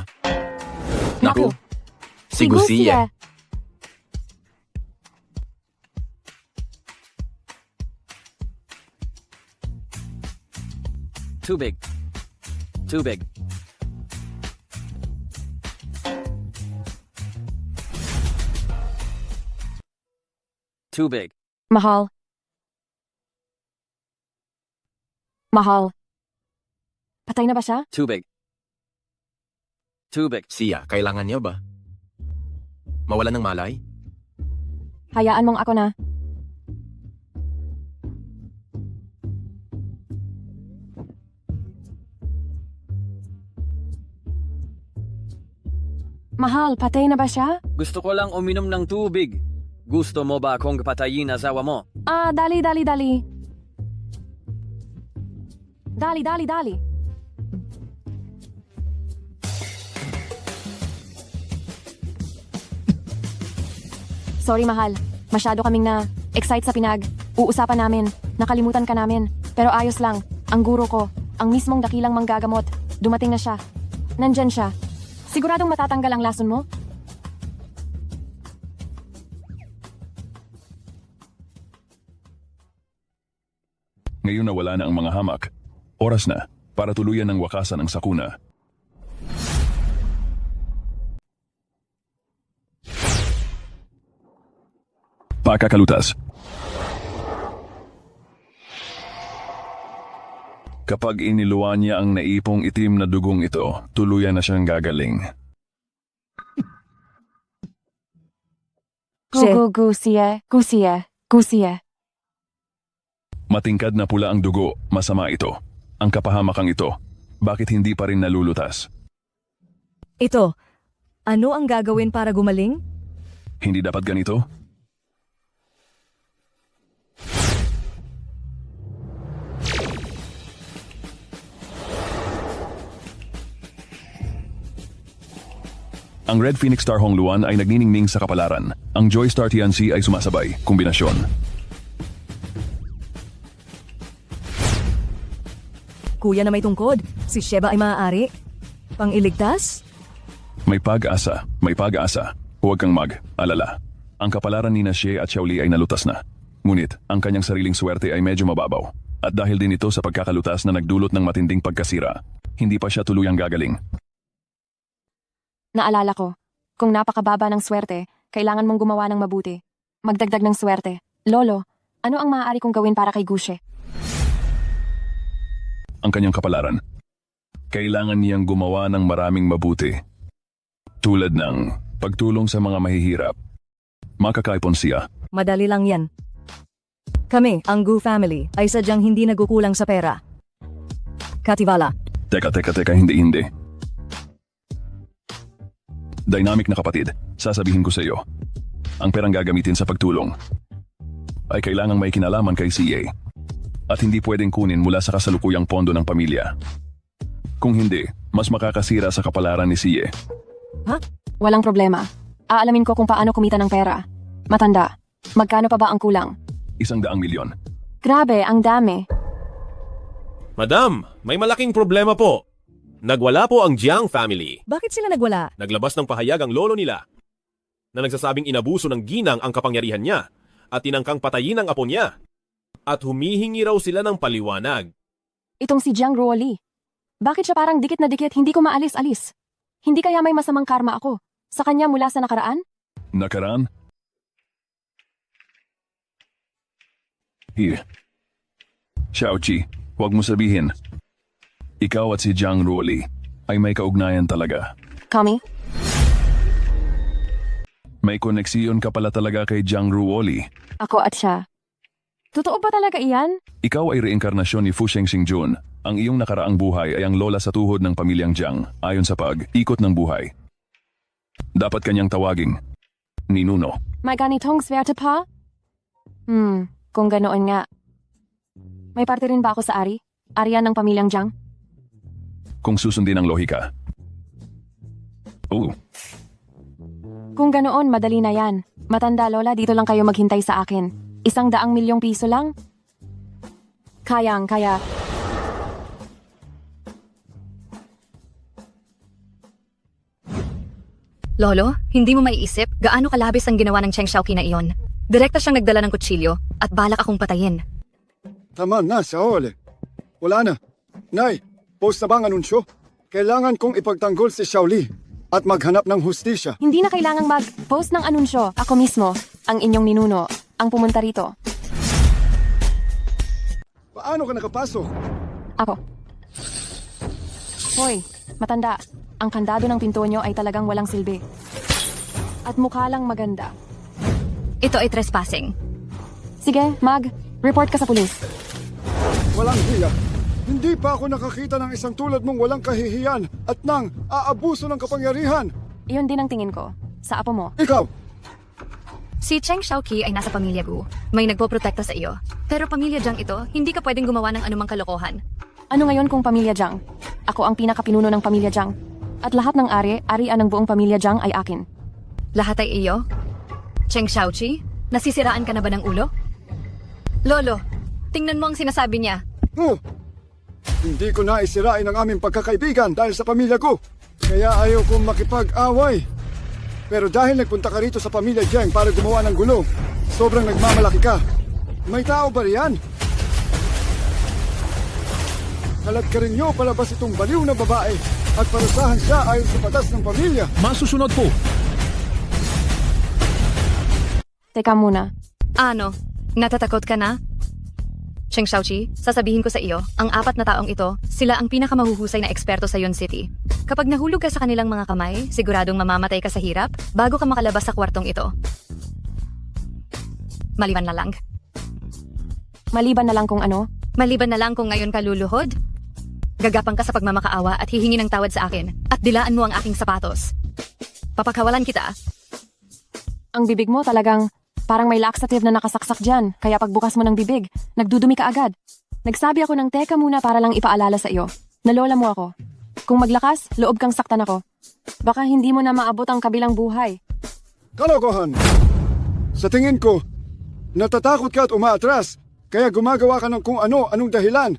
Naku! Si Gusia. Tubig. Tubig. Tubig. Mahal. Mahal. Patay na ba siya? Tubig. Tubig. Siya, kailangan niya ba? Mawalan ng malay? Hayaan mong ako na. Mahal, patay na ba siya? Gusto ko lang uminom ng tubig. Gusto mo ba akong patayin asawa mo? Dali. Dali. Sorry, mahal. Masyado kaming excite sa uusapan namin. Nakalimutan ka namin. Pero ayos lang. Ang guro ko, ang mismong dakilang manggagamot, dumating na siya. Nandyan siya. Siguradong matatanggal ang lason mo? Ngayon na wala na ang mga hamak. Oras na para tuluyan ng wakasan ang sakuna. Pakakalutas. Kapag iniluwa niya ang naipong itim na dugong ito, tuluyan na siyang gagaling. Gusia. Matingkad na pula ang dugo, masama ito. Ang kapahamakang ito, bakit hindi pa rin nalulutas? Ito, ano ang gagawin para gumaling? Hindi dapat ganito? Ang Red Phoenix Star Hongluan ay nagniningning sa kapalaran. Ang Joy Star Tianxi ay sumasabay, kombinasyon. kuya na may tungkod. Si Sheba ay maaari. Pangiligtas? May pag-asa, may pag-asa. Huwag kang mag-alala. Ang kapalaran ni na Xie at Xiaoli ay nalutas na. Ngunit, ang kanyang sariling swerte ay medyo mababaw. At dahil din ito sa pagkakalutas na nagdulot ng matinding pagkasira, hindi pa siya tuluyang gagaling. Naalala ko, kung napakababa ng swerte, kailangan mong gumawa ng mabuti. Magdagdag ng swerte. Lolo, ano ang maaari kong gawin para kay Gushe? Ang kanyang kapalaran. Kailangan niyang gumawa ng maraming mabuti. Tulad ng pagtulong sa mga mahihirap. Makakaipon siya. Madali lang yan. Kami, ang Gu family, ay sadyang hindi nagkukulang sa pera. Katiwala. Teka, hindi. Dynamic na kapatid, sasabihin ko sa iyo. Ang perang gagamitin sa pagtulong ay kailangang may kinalaman kay CA. At hindi pwedeng kunin mula sa kasalukuyang pondo ng pamilya. Kung hindi, mas makakasira sa kapalaran ni CA. Ha? Walang problema. Aalamin ko kung paano kumita ng pera. Matanda, magkano pa ba ang kulang? 100 milyon. Grabe, ang dami. Madam, may malaking problema po. Nagwala po ang Jiang family. Bakit sila nagwala? Naglabas ng pahayag ang lolo nila na nagsasabing inabuso ng ginang ang kapangyarihan niya at tinangkang patayin ang apo niya. At humihingi raw sila ng paliwanag. Itong si Jiang Ruoli. Bakit siya parang dikit na dikit, hindi ko maalis-alis? Hindi kaya may masamang karma ako sa kanya mula sa nakaraan? Nakaraan? Here. Xiaoqi, huwag mo sabihin. Ikaw at si Jiang Ruoli ay may kaugnayan talaga. Kami? May koneksiyon ka pala talaga kay Jiang Ruoli. Ako at siya. Totoo ba talaga iyan? Ikaw ay reinkarnasyon ni Fu Shengxingjun. Ang iyong nakaraang buhay ay ang lola sa tuhod ng pamilyang Jiang ayon sa pag-ikot ng buhay. Dapat kanyang tawaging Ninuno. May ganitong swerte pa? Kung ganoon nga. May parte rin ba ako sa ari? Arian ng pamilyang Jiang? Kung susundin ang lohika. Kung ganoon, madali na yan. Matanda lola, dito lang kayo maghintay sa akin. 100 milyong piso lang? Kaya. Lolo, hindi mo maiisip gaano kalabis ang ginawa ng Cheng Xiaoqi na iyon. Direkta siyang nagdala ng kutsilyo at balak akong patayin. Tama na, Xiaoli. Wala na. Nay, post na bang anunsyo? Kailangan kong ipagtanggol si Xiaoli at maghanap ng hustisya. Hindi na kailangang mag-post ng anunsyo. Ako mismo, ang inyong ninuno, ang pumunta rito. Paano ka nakapasok? Ako. Hoy, matanda. Ang kandado ng pinto nyo ay talagang walang silbi. At mukha lang maganda. Ito ay trespassing. Sige, report ka sa pulis. Walang hiya. Hindi pa ako nakakita ng isang tulad mong walang kahihiyan at nang aabuso ng kapangyarihan. Iyon din ang tingin ko. Sa apo mo. Ikaw! Si Cheng Xiaoqi ay nasa pamilya Gu. May nagpoprotekta sa iyo. Pero pamilya Jiang ito, hindi ka pwedeng gumawa ng anumang kalokohan. Ano ngayon kung pamilya Jiang? Ako ang pinakapinuno ng pamilya Jiang. At lahat ng arian ng buong pamilya Jiang ay akin. Lahat ay iyo? Cheng Xiaoqi, nasisiraan ka na ba ng ulo? Lolo, tingnan mo ang sinasabi niya. Hindi ko na isirain ang aming pagkakaibigan dahil sa pamilya ko. Kaya ayaw kong makipag-away. Pero dahil nagpunta ka rito sa pamilya Jiang para gumawa ng gulo, sobrang nagmamalaki ka. May tao ba riyan? Kalat ka rin niyo palabas itong baliw na babae at parusahan siya ayon sa batas ng pamilya. Masusunod po. Teka muna. Ano? Natatakot ka na? Cheng Xiaoqi, sasabihin ko sa iyo, ang 4 na taong ito, sila ang pinakamahuhusay na eksperto sa Yon City. Kapag nahulog ka sa kanilang mga kamay, siguradong mamamatay ka sa hirap bago ka makalabas sa kwartong ito. Maliban na lang. Maliban na lang kung ano? Maliban na lang kung ngayon ka luluhod. Gagapang ka sa pagmamakaawa at hihingi ng tawad sa akin at dilaan mo ang aking sapatos. Papakawalan kita. Ang bibig mo talagang parang may laxative na nakasaksak dyan, kaya pagbukas mo ng bibig, nagdudumi ka agad. Nagsabi ako ng teka muna para lang ipaalala sa iyo. Nalola mo ako. Kung maglakas, loob kang saktan ako. Baka hindi mo na maabot ang kabilang buhay. Kalokohan! Sa tingin ko, natatakot ka at umaatras, kaya gumagawa ka ng kung anong dahilan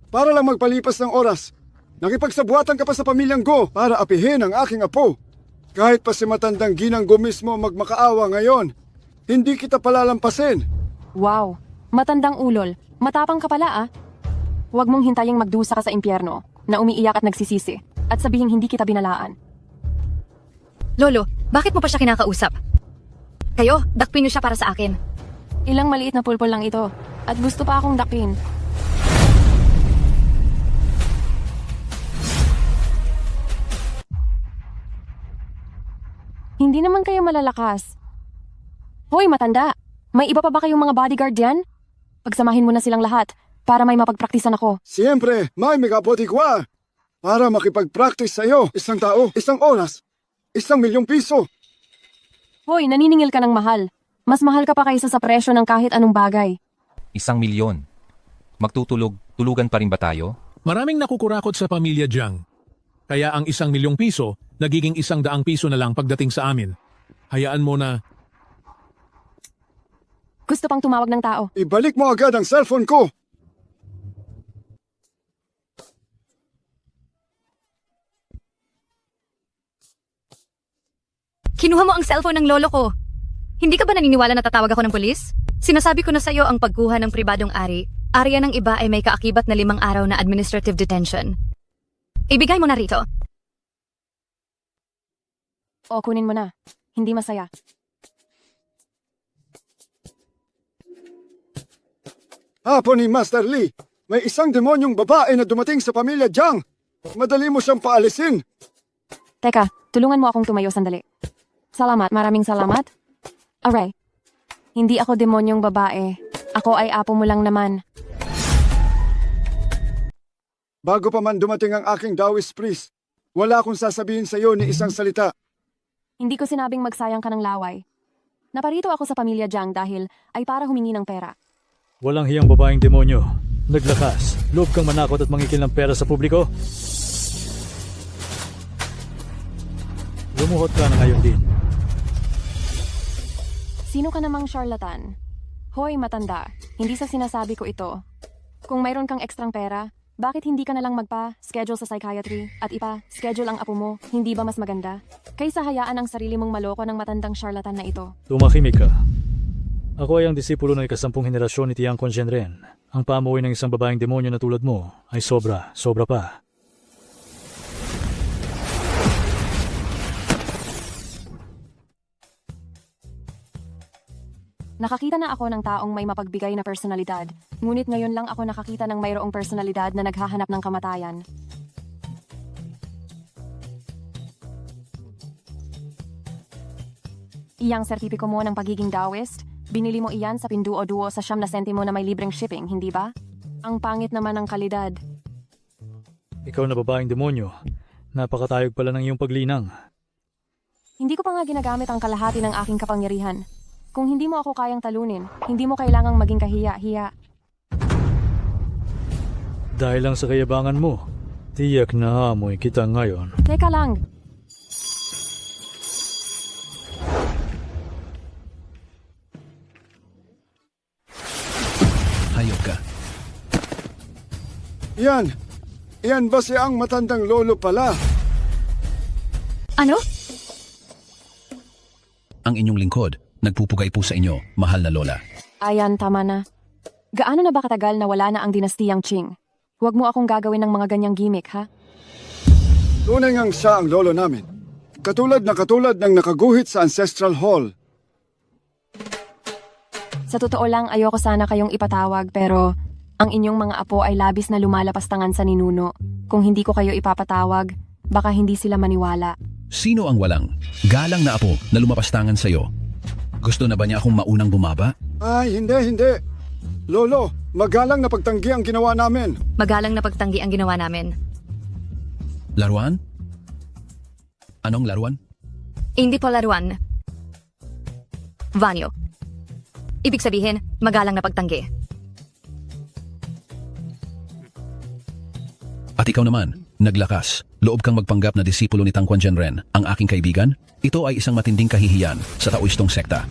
Para lang magpalipas ng oras. Nakipagsabuatan ka pa sa pamilyang Go para apihin ang aking apo. Kahit pa si matandang Ginang Go mismo magmakaawa ngayon, hindi kita palalampasin. Wow, matandang ulol. Matapang ka pala ah. Huwag mong hintaying magdusa ka sa impyerno na umiiyak at nagsisisi at sabihin hindi kita binalaan. Lolo, bakit mo pa siya kinakausap? Kayo, dakpin niyo siya para sa akin. Ilang maliit na pulpol lang ito at gusto pa akong dakpin. Hindi naman kayo malalakas. Hoy, matanda! May iba pa ba kayong mga bodyguard diyan? Pagsamahin mo na silang lahat para may mapagpraktisan ako. Siyempre, may megabotikwa. Para makipag-practice sa'yo, isang tao, isang oras, 1,000,000 piso. Hoy, naniningil ka ng mahal. Mas mahal ka pa kaysa sa presyo ng kahit anong bagay. 1,000,000. Tulugan pa rin ba tayo? Maraming nakukurakot sa pamilya Jiang. Kaya ang 1,000,000 piso, nagiging 100 piso na lang pagdating sa amin. Hayaan mo na. Gusto pang tumawag ng tao. Ibalik mo agad ang cellphone ko. Kinuha mo ang cellphone ng lolo ko. Hindi ka ba naniniwala na tatawag ako ng pulis? Sinasabi ko na sa'yo ang pagkuha ng pribadong ari. Area ng iba ay may kaakibat na 5 araw na administrative detention. Ibigay mo na rito. O, kunin mo na. Hindi masaya. Hapon ni Master Lee, may isang demonyong babae na dumating sa pamilya Jiang. Madali mo siyang paalisin. Teka, tulungan mo akong tumayo sandali. Salamat, maraming salamat. Aray, hindi ako demonyong babae. Ako ay apo mo lang naman. Bago pa man dumating ang aking Taoist priest, wala akong sasabihin sa iyo ni isang salita. Hindi ko sinabing magsayang ka ng laway. Naparito ako sa pamilya Jiang dahil ay para humingi ng pera. Walang hiyang babaeng demonyo. Naglakas. Loob kang manakot at mangikil ng pera sa publiko. Lumuhot ka na ngayon din. Sino ka namang charlatan? Hoy, matanda. Hindi sa sinasabi ko ito. Kung mayroon kang ekstrang pera, bakit hindi ka na lang magpa-schedule sa psychiatry at ipa-schedule ang apo mo? Hindi ba mas maganda? Kaysa hayaan ang sarili mong maloko ng matandang charlatan na ito. Tumahimik ka. Ako ay ang disipulo ng ika-10 henerasyon ni Tiang Congenren. Ang pamuwi ng isang babaeng demonyo na tulad mo ay sobra pa. Nakakita na ako ng taong may mapagbigay na personalidad. Ngunit ngayon lang ako nakakita ng mayroong personalidad na naghahanap ng kamatayan. Iyang sertipiko mo ng pagiging Taoist, binili mo iyan sa pinduo-duo sa 9 sentimo na may libreng shipping, hindi ba? Ang pangit naman ng kalidad. Ikaw na babaeng demonyo. Napakatayog pala ng iyong paglinang. Hindi ko pa nga ginagamit ang kalahati ng aking kapangyarihan. Kung hindi mo ako kayang talunin, hindi mo kailangang maging kahiya-hiya. Dahil lang sa kayabangan mo, tiyak na amoy kita ngayon. Teka lang. Hayop ka. Yan ba si ang matandang lolo pala? Ano? Ang inyong lingkod, nagpupugay po sa inyo, mahal na lola. Ayan, tama na. Gaano na ba katagal na wala na ang dinastiyang Qing? Huwag mo akong gagawin ng mga ganyang gimmick, ha? Tunay ngang siya ang lolo namin. Katulad ng nakaguhit sa Ancestral Hall. Sa totoo lang, ayoko sana kayong ipatawag pero ang inyong mga apo ay labis na lumalapastangan sa ninuno. Kung hindi ko kayo ipapatawag, baka hindi sila maniwala. Sino ang walang galang na apo na lumapastangan sa'yo? Gusto na ba niya akong maunang bumaba? Ay, hindi. Lolo, magalang na pagtanggi ang ginawa namin. Magalang na pagtanggi ang ginawa namin. Laruan? Anong laruan? Hindi po laruan. Vanyo. Ibig sabihin, magalang na pagtanggi. At ikaw naman, naglakas. Loob kang magpanggap na disipulo ni Tang Quanzhenren, ang aking kaibigan? Ito ay isang matinding kahihiyan sa Taoistong sekta.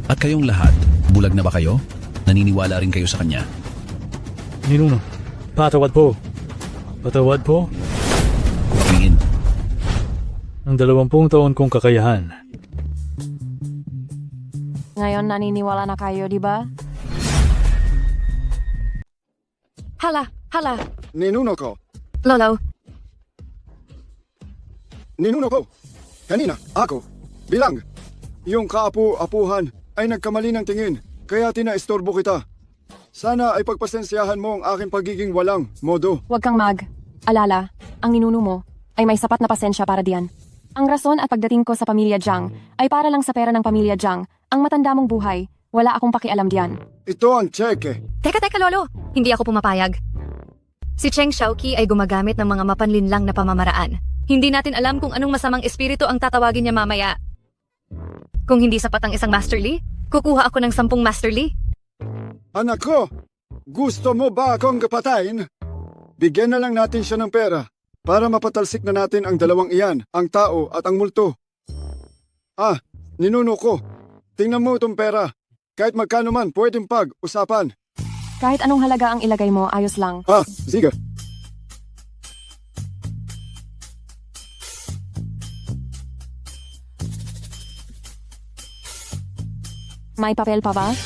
At kayong lahat, bulag na ba kayo? Naniniwala rin kayo sa kanya? Ninuno, Patawad po. Patawad po. Tingin. Ang 20 taon kong kakayahan. Ngayon naniniwala na kayo, di ba? Hala. Ninuno ko. Lolo, Ninuno ko. Kanina, ako, bilang. Yung kaapu-apuhan ay nagkamali ng tingin, kaya tinaistorbo kita. Sana ay pagpasensyahan mo ang aking pagiging walang modo. Huwag kang alala, ang ninuno mo ay may sapat na pasensya para diyan. Ang rason at pagdating ko sa pamilya Jiang ay para lang sa pera ng pamilya Jiang. Ang matanda mong buhay, wala akong pakialam diyan. Ito ang tseke. Teka, Lolo. Hindi ako pumapayag. Si Cheng Xiaoqi ay gumagamit ng mga mapanlinlang na pamamaraan. Hindi natin alam kung anong masamang espiritu ang tatawagin niya mamaya. Kung hindi sapat ang isang Master Li, kukuha ako ng 10 Master Li. Anak ko, gusto mo ba akong patayin? Bigyan na lang natin siya ng pera para mapatalsik na natin ang dalawang iyan, ang tao at ang multo. Ninuno ko, tingnan mo itong pera. Kahit magkano man, pwedeng pag-usapan. Kahit anong halaga ang ilagay mo, ayos lang. Sige. May papel pa ba?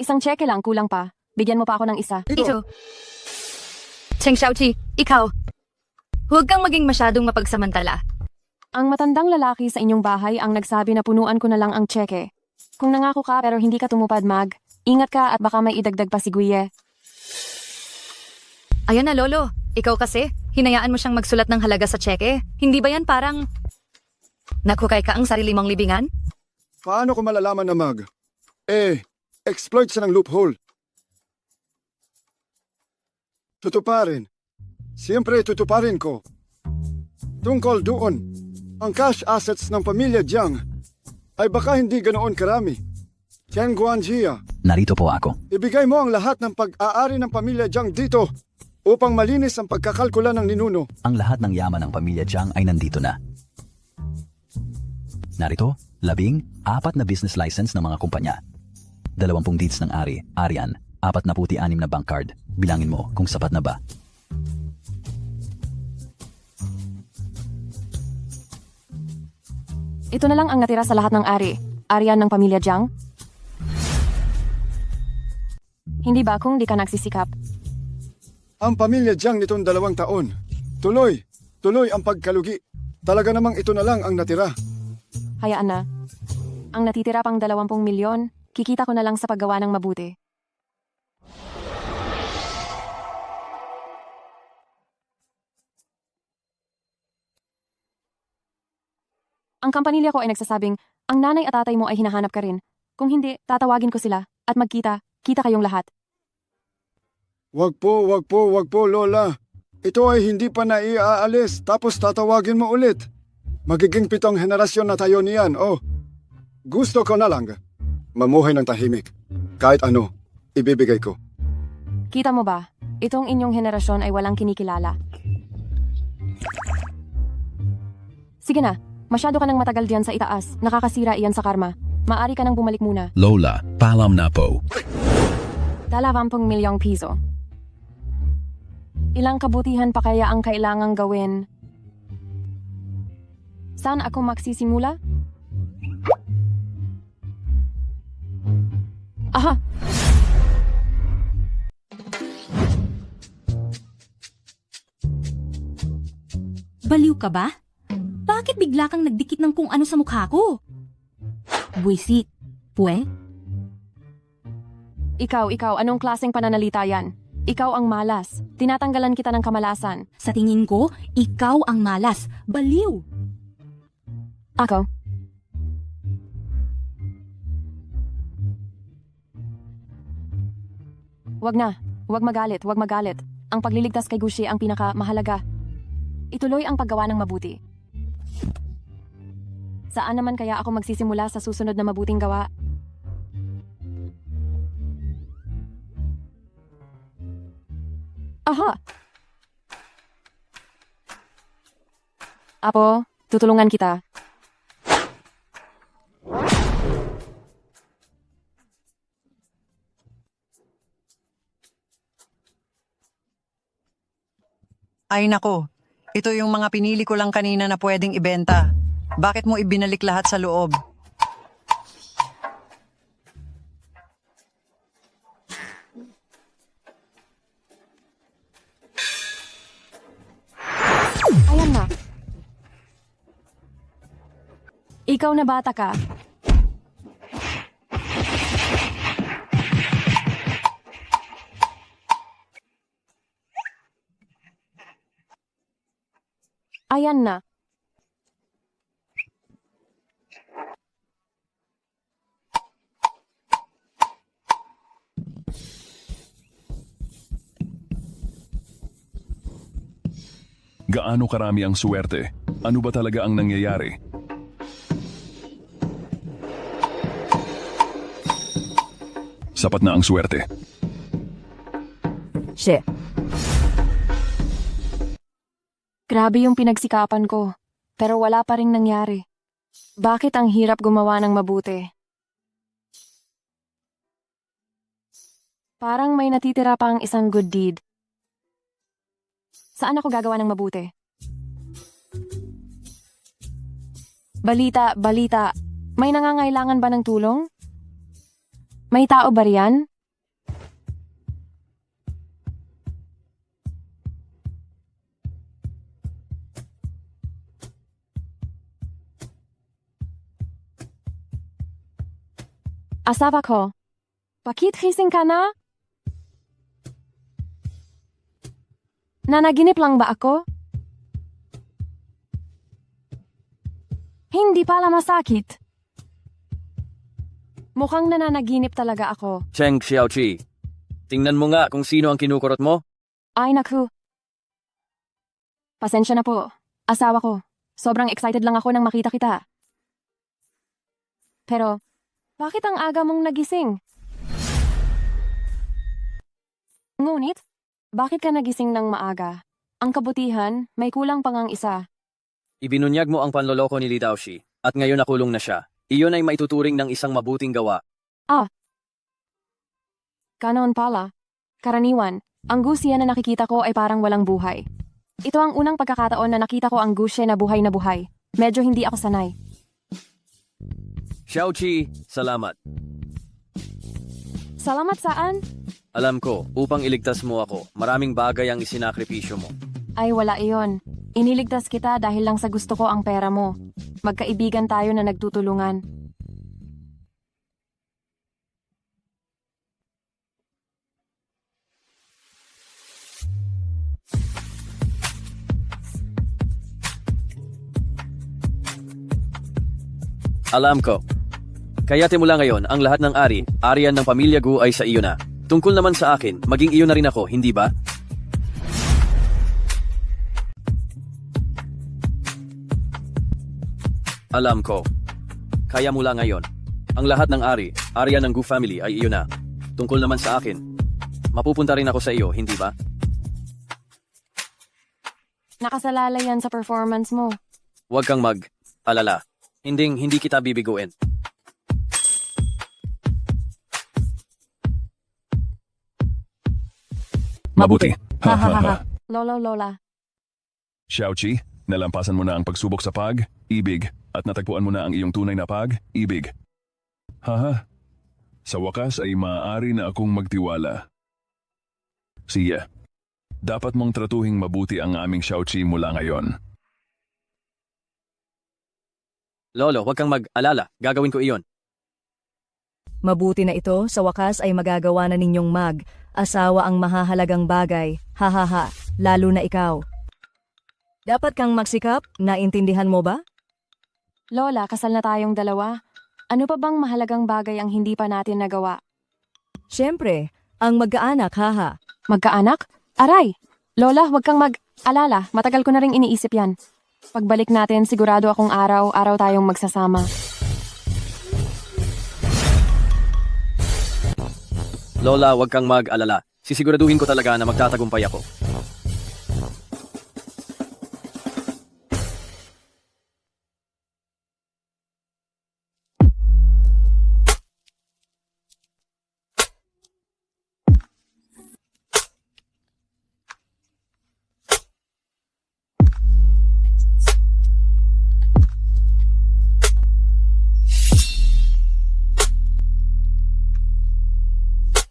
Isang cheque lang, kulang pa. Bigyan mo pa ako ng isa. Ito. Cheng Xiaoqi, ikaw. Huwag kang maging masyadong mapagsamantala. Ang matandang lalaki sa inyong bahay ang nagsabi na punuan ko na lang ang cheque. Kung nangako ka pero hindi ka tumupad, ingat ka at baka may idagdag pa si Guye. Ayan na, Lolo. Ikaw kasi, hinayaan mo siyang magsulat ng halaga sa cheque. Hindi ba yan parang naghukay ka ang sarili mong libingan? Paano ko malalaman na exploit siya ng loophole? Tutuparin. Siyempre tutuparin ko. Tungkol doon, ang cash assets ng pamilya Jiang ay baka hindi ganoon karami. Cheng Guanjia, Narito po ako. ibigay mo ang lahat ng pag-aari ng pamilya Jiang dito upang malinis ang pagkakalkula ng ninuno. Ang lahat ng yaman ng pamilya Jiang ay nandito na. Narito, 14 na business license ng mga kumpanya. 20 deeds ng ari, Arian, 46 na bank card. Bilangin mo kung sapat na ba. Ito na lang ang natira sa lahat ng arian ng pamilya Jiang? Hindi ba kung di ka nagsisikap? Ang pamilya Jiang nitong 2 taon. Tuloy ang pagkalugi. Talaga namang ito na lang ang natira. Hayaan na. Ang natitira pang 20 milyon, kikita ko na lang sa paggawa ng mabuti. Ang kampanilya ko ay nagsasabing, ang nanay at tatay mo ay hinahanap ka rin. Kung hindi, tatawagin ko sila at kita kayong lahat. Wag po, Lola. Ito ay hindi pa naiaalis, tapos tatawagin mo ulit. Magiging 7 henerasyon na tayo niyan, Gusto ko na lang mamuhay ng tahimik. Kahit ano, ibibigay ko. Kita mo ba, itong inyong henerasyon ay walang kinikilala. Sige na, masyado ka nang matagal diyan sa itaas, nakakasira iyan sa karma. Maari ka nang bumalik muna. Lola, paalam na po. 20 milyong piso. Ilang kabutihan pa kaya ang kailangang gawin? Saan ako magsisimula? Aha! Baliw ka ba? Bakit bigla kang nagdikit ng kung ano sa mukha ko? Buwisit. Pwe? Ikaw, anong klaseng pananalita yan? Ikaw ang malas. Tinatanggalan kita ng kamalasan. Sa tingin ko, ikaw ang malas. Baliw! Ako? Wag na. Wag magalit. Ang pagliligtas kay Gushi ang pinakamahalaga. Ituloy ang paggawa ng mabuti. Saan naman kaya ako magsisimula sa susunod na mabuting gawa? Aha! Apo, tutulungan kita. Ay nako, ito yung mga pinili ko lang kanina na pwedeng ibenta. Bakit mo ibinalik lahat sa loob? Ayan na. Ikaw na bata ka. Ayan na. Gaano karami ang suwerte? Ano ba talaga ang nangyayari? Sapat na ang suwerte. She. Grabe yung pinagsikapan ko, pero wala pa ring nangyari. Bakit ang hirap gumawa ng mabuti? Parang may natitira pa ang isang good deed. Saan ako gagawa ng mabuti? Balita, balita. May nangangailangan ba ng tulong? May tao ba riyan? Asawa ko. Bakit gising ka na? Nanaginip lang ba ako? Hindi pala masakit. Mukhang nananaginip talaga ako. Cheng Xiaoqi, tingnan mo nga kung sino ang kinukurot mo. Ay naku. Pasensya na po. Asawa ko. Sobrang excited lang ako nang makita kita. Pero, bakit ang aga mong nagising? Ngunit, bakit ka nagising ng maaga? Ang kabutihan, may kulang pang ang isa. Ibinunyag mo ang panloloko ni Li Daoshi at ngayon nakulong na siya. Iyon ay maituturing ng isang mabuting gawa. Ah. Ganoon pala. Karaniwan, ang gusya na nakikita ko ay parang walang buhay. Ito ang unang pagkakataon na nakita ko ang gusya na buhay na buhay. Medyo hindi ako sanay. Xiaoqi, salamat. Salamat saan? Alam ko, upang iligtas mo ako, maraming bagay ang isinakripisyo mo. Ay wala iyon. Iniligtas kita dahil lang sa gusto ko ang pera mo. Magkaibigan tayo na nagtutulungan. Alam ko. Kaya mula ngayon, ang lahat ng arian ng pamilya Gu ay sa iyo na. Tungkol naman sa akin, maging iyo na rin ako, hindi ba? Alam ko. Kaya mula ngayon, ang lahat ng arian ng Gu family ay iyo na. Tungkol naman sa akin, mapupunta rin ako sa iyo, hindi ba? Nakasalala yan sa performance mo. Huwag kang mag-alala. Hindi kita bibiguin. Mabuti. Ha ha ha. Lola. Xiaoqi, nalampasan mo na ang pagsubok sa pag-ibig at natagpuan mo na ang iyong tunay na pag-ibig. Haha. Sa wakas ay maaari na akong magtiwala. Siya. Dapat mong tratuhing mabuti ang aming Xiaoqi mula ngayon. Lolo, huwag kang mag-alala. Gagawin ko iyon. Mabuti na ito, sa wakas ay magagawa na ninyong asawa ang mahahalagang bagay. Hahaha, lalo na ikaw. Dapat kang magsikap, naintindihan mo ba? Lola, kasal na tayong dalawa. Ano pa bang mahalagang bagay ang hindi pa natin nagawa? Siyempre, ang magkaanak, haha. Magkaanak? Aray! Lola, huwag kang mag-alala. Matagal ko na ring iniisip yan. Pagbalik natin, sigurado akong araw-araw tayong magsasama. Lola, huwag kang mag-alala. Sisiguraduhin ko talaga na magtatagumpay ako.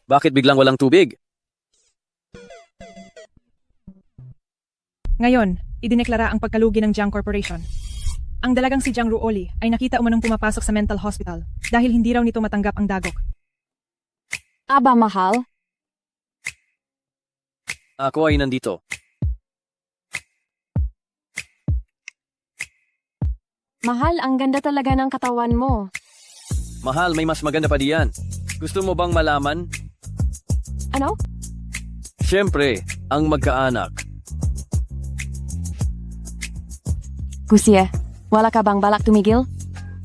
Bakit biglang walang tubig? Ngayon, idineklara ang pagkalugi ng Jiang Corporation. Ang dalagang si Jiang Ruoli ay nakita umanong pumapasok sa mental hospital dahil hindi raw nito matanggap ang dagok. Aba, mahal. Ako ay nandito. Mahal, ang ganda talaga ng katawan mo. Mahal, may mas maganda pa diyan. Gusto mo bang malaman? Ano? Siyempre, ang magkaanak. Gusie, wala ka bang balak tumigil?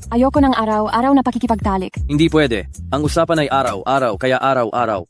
Ayoko ng araw-araw na pakikipagtalik. Hindi pwede. Ang usapan ay araw-araw, kaya araw-araw.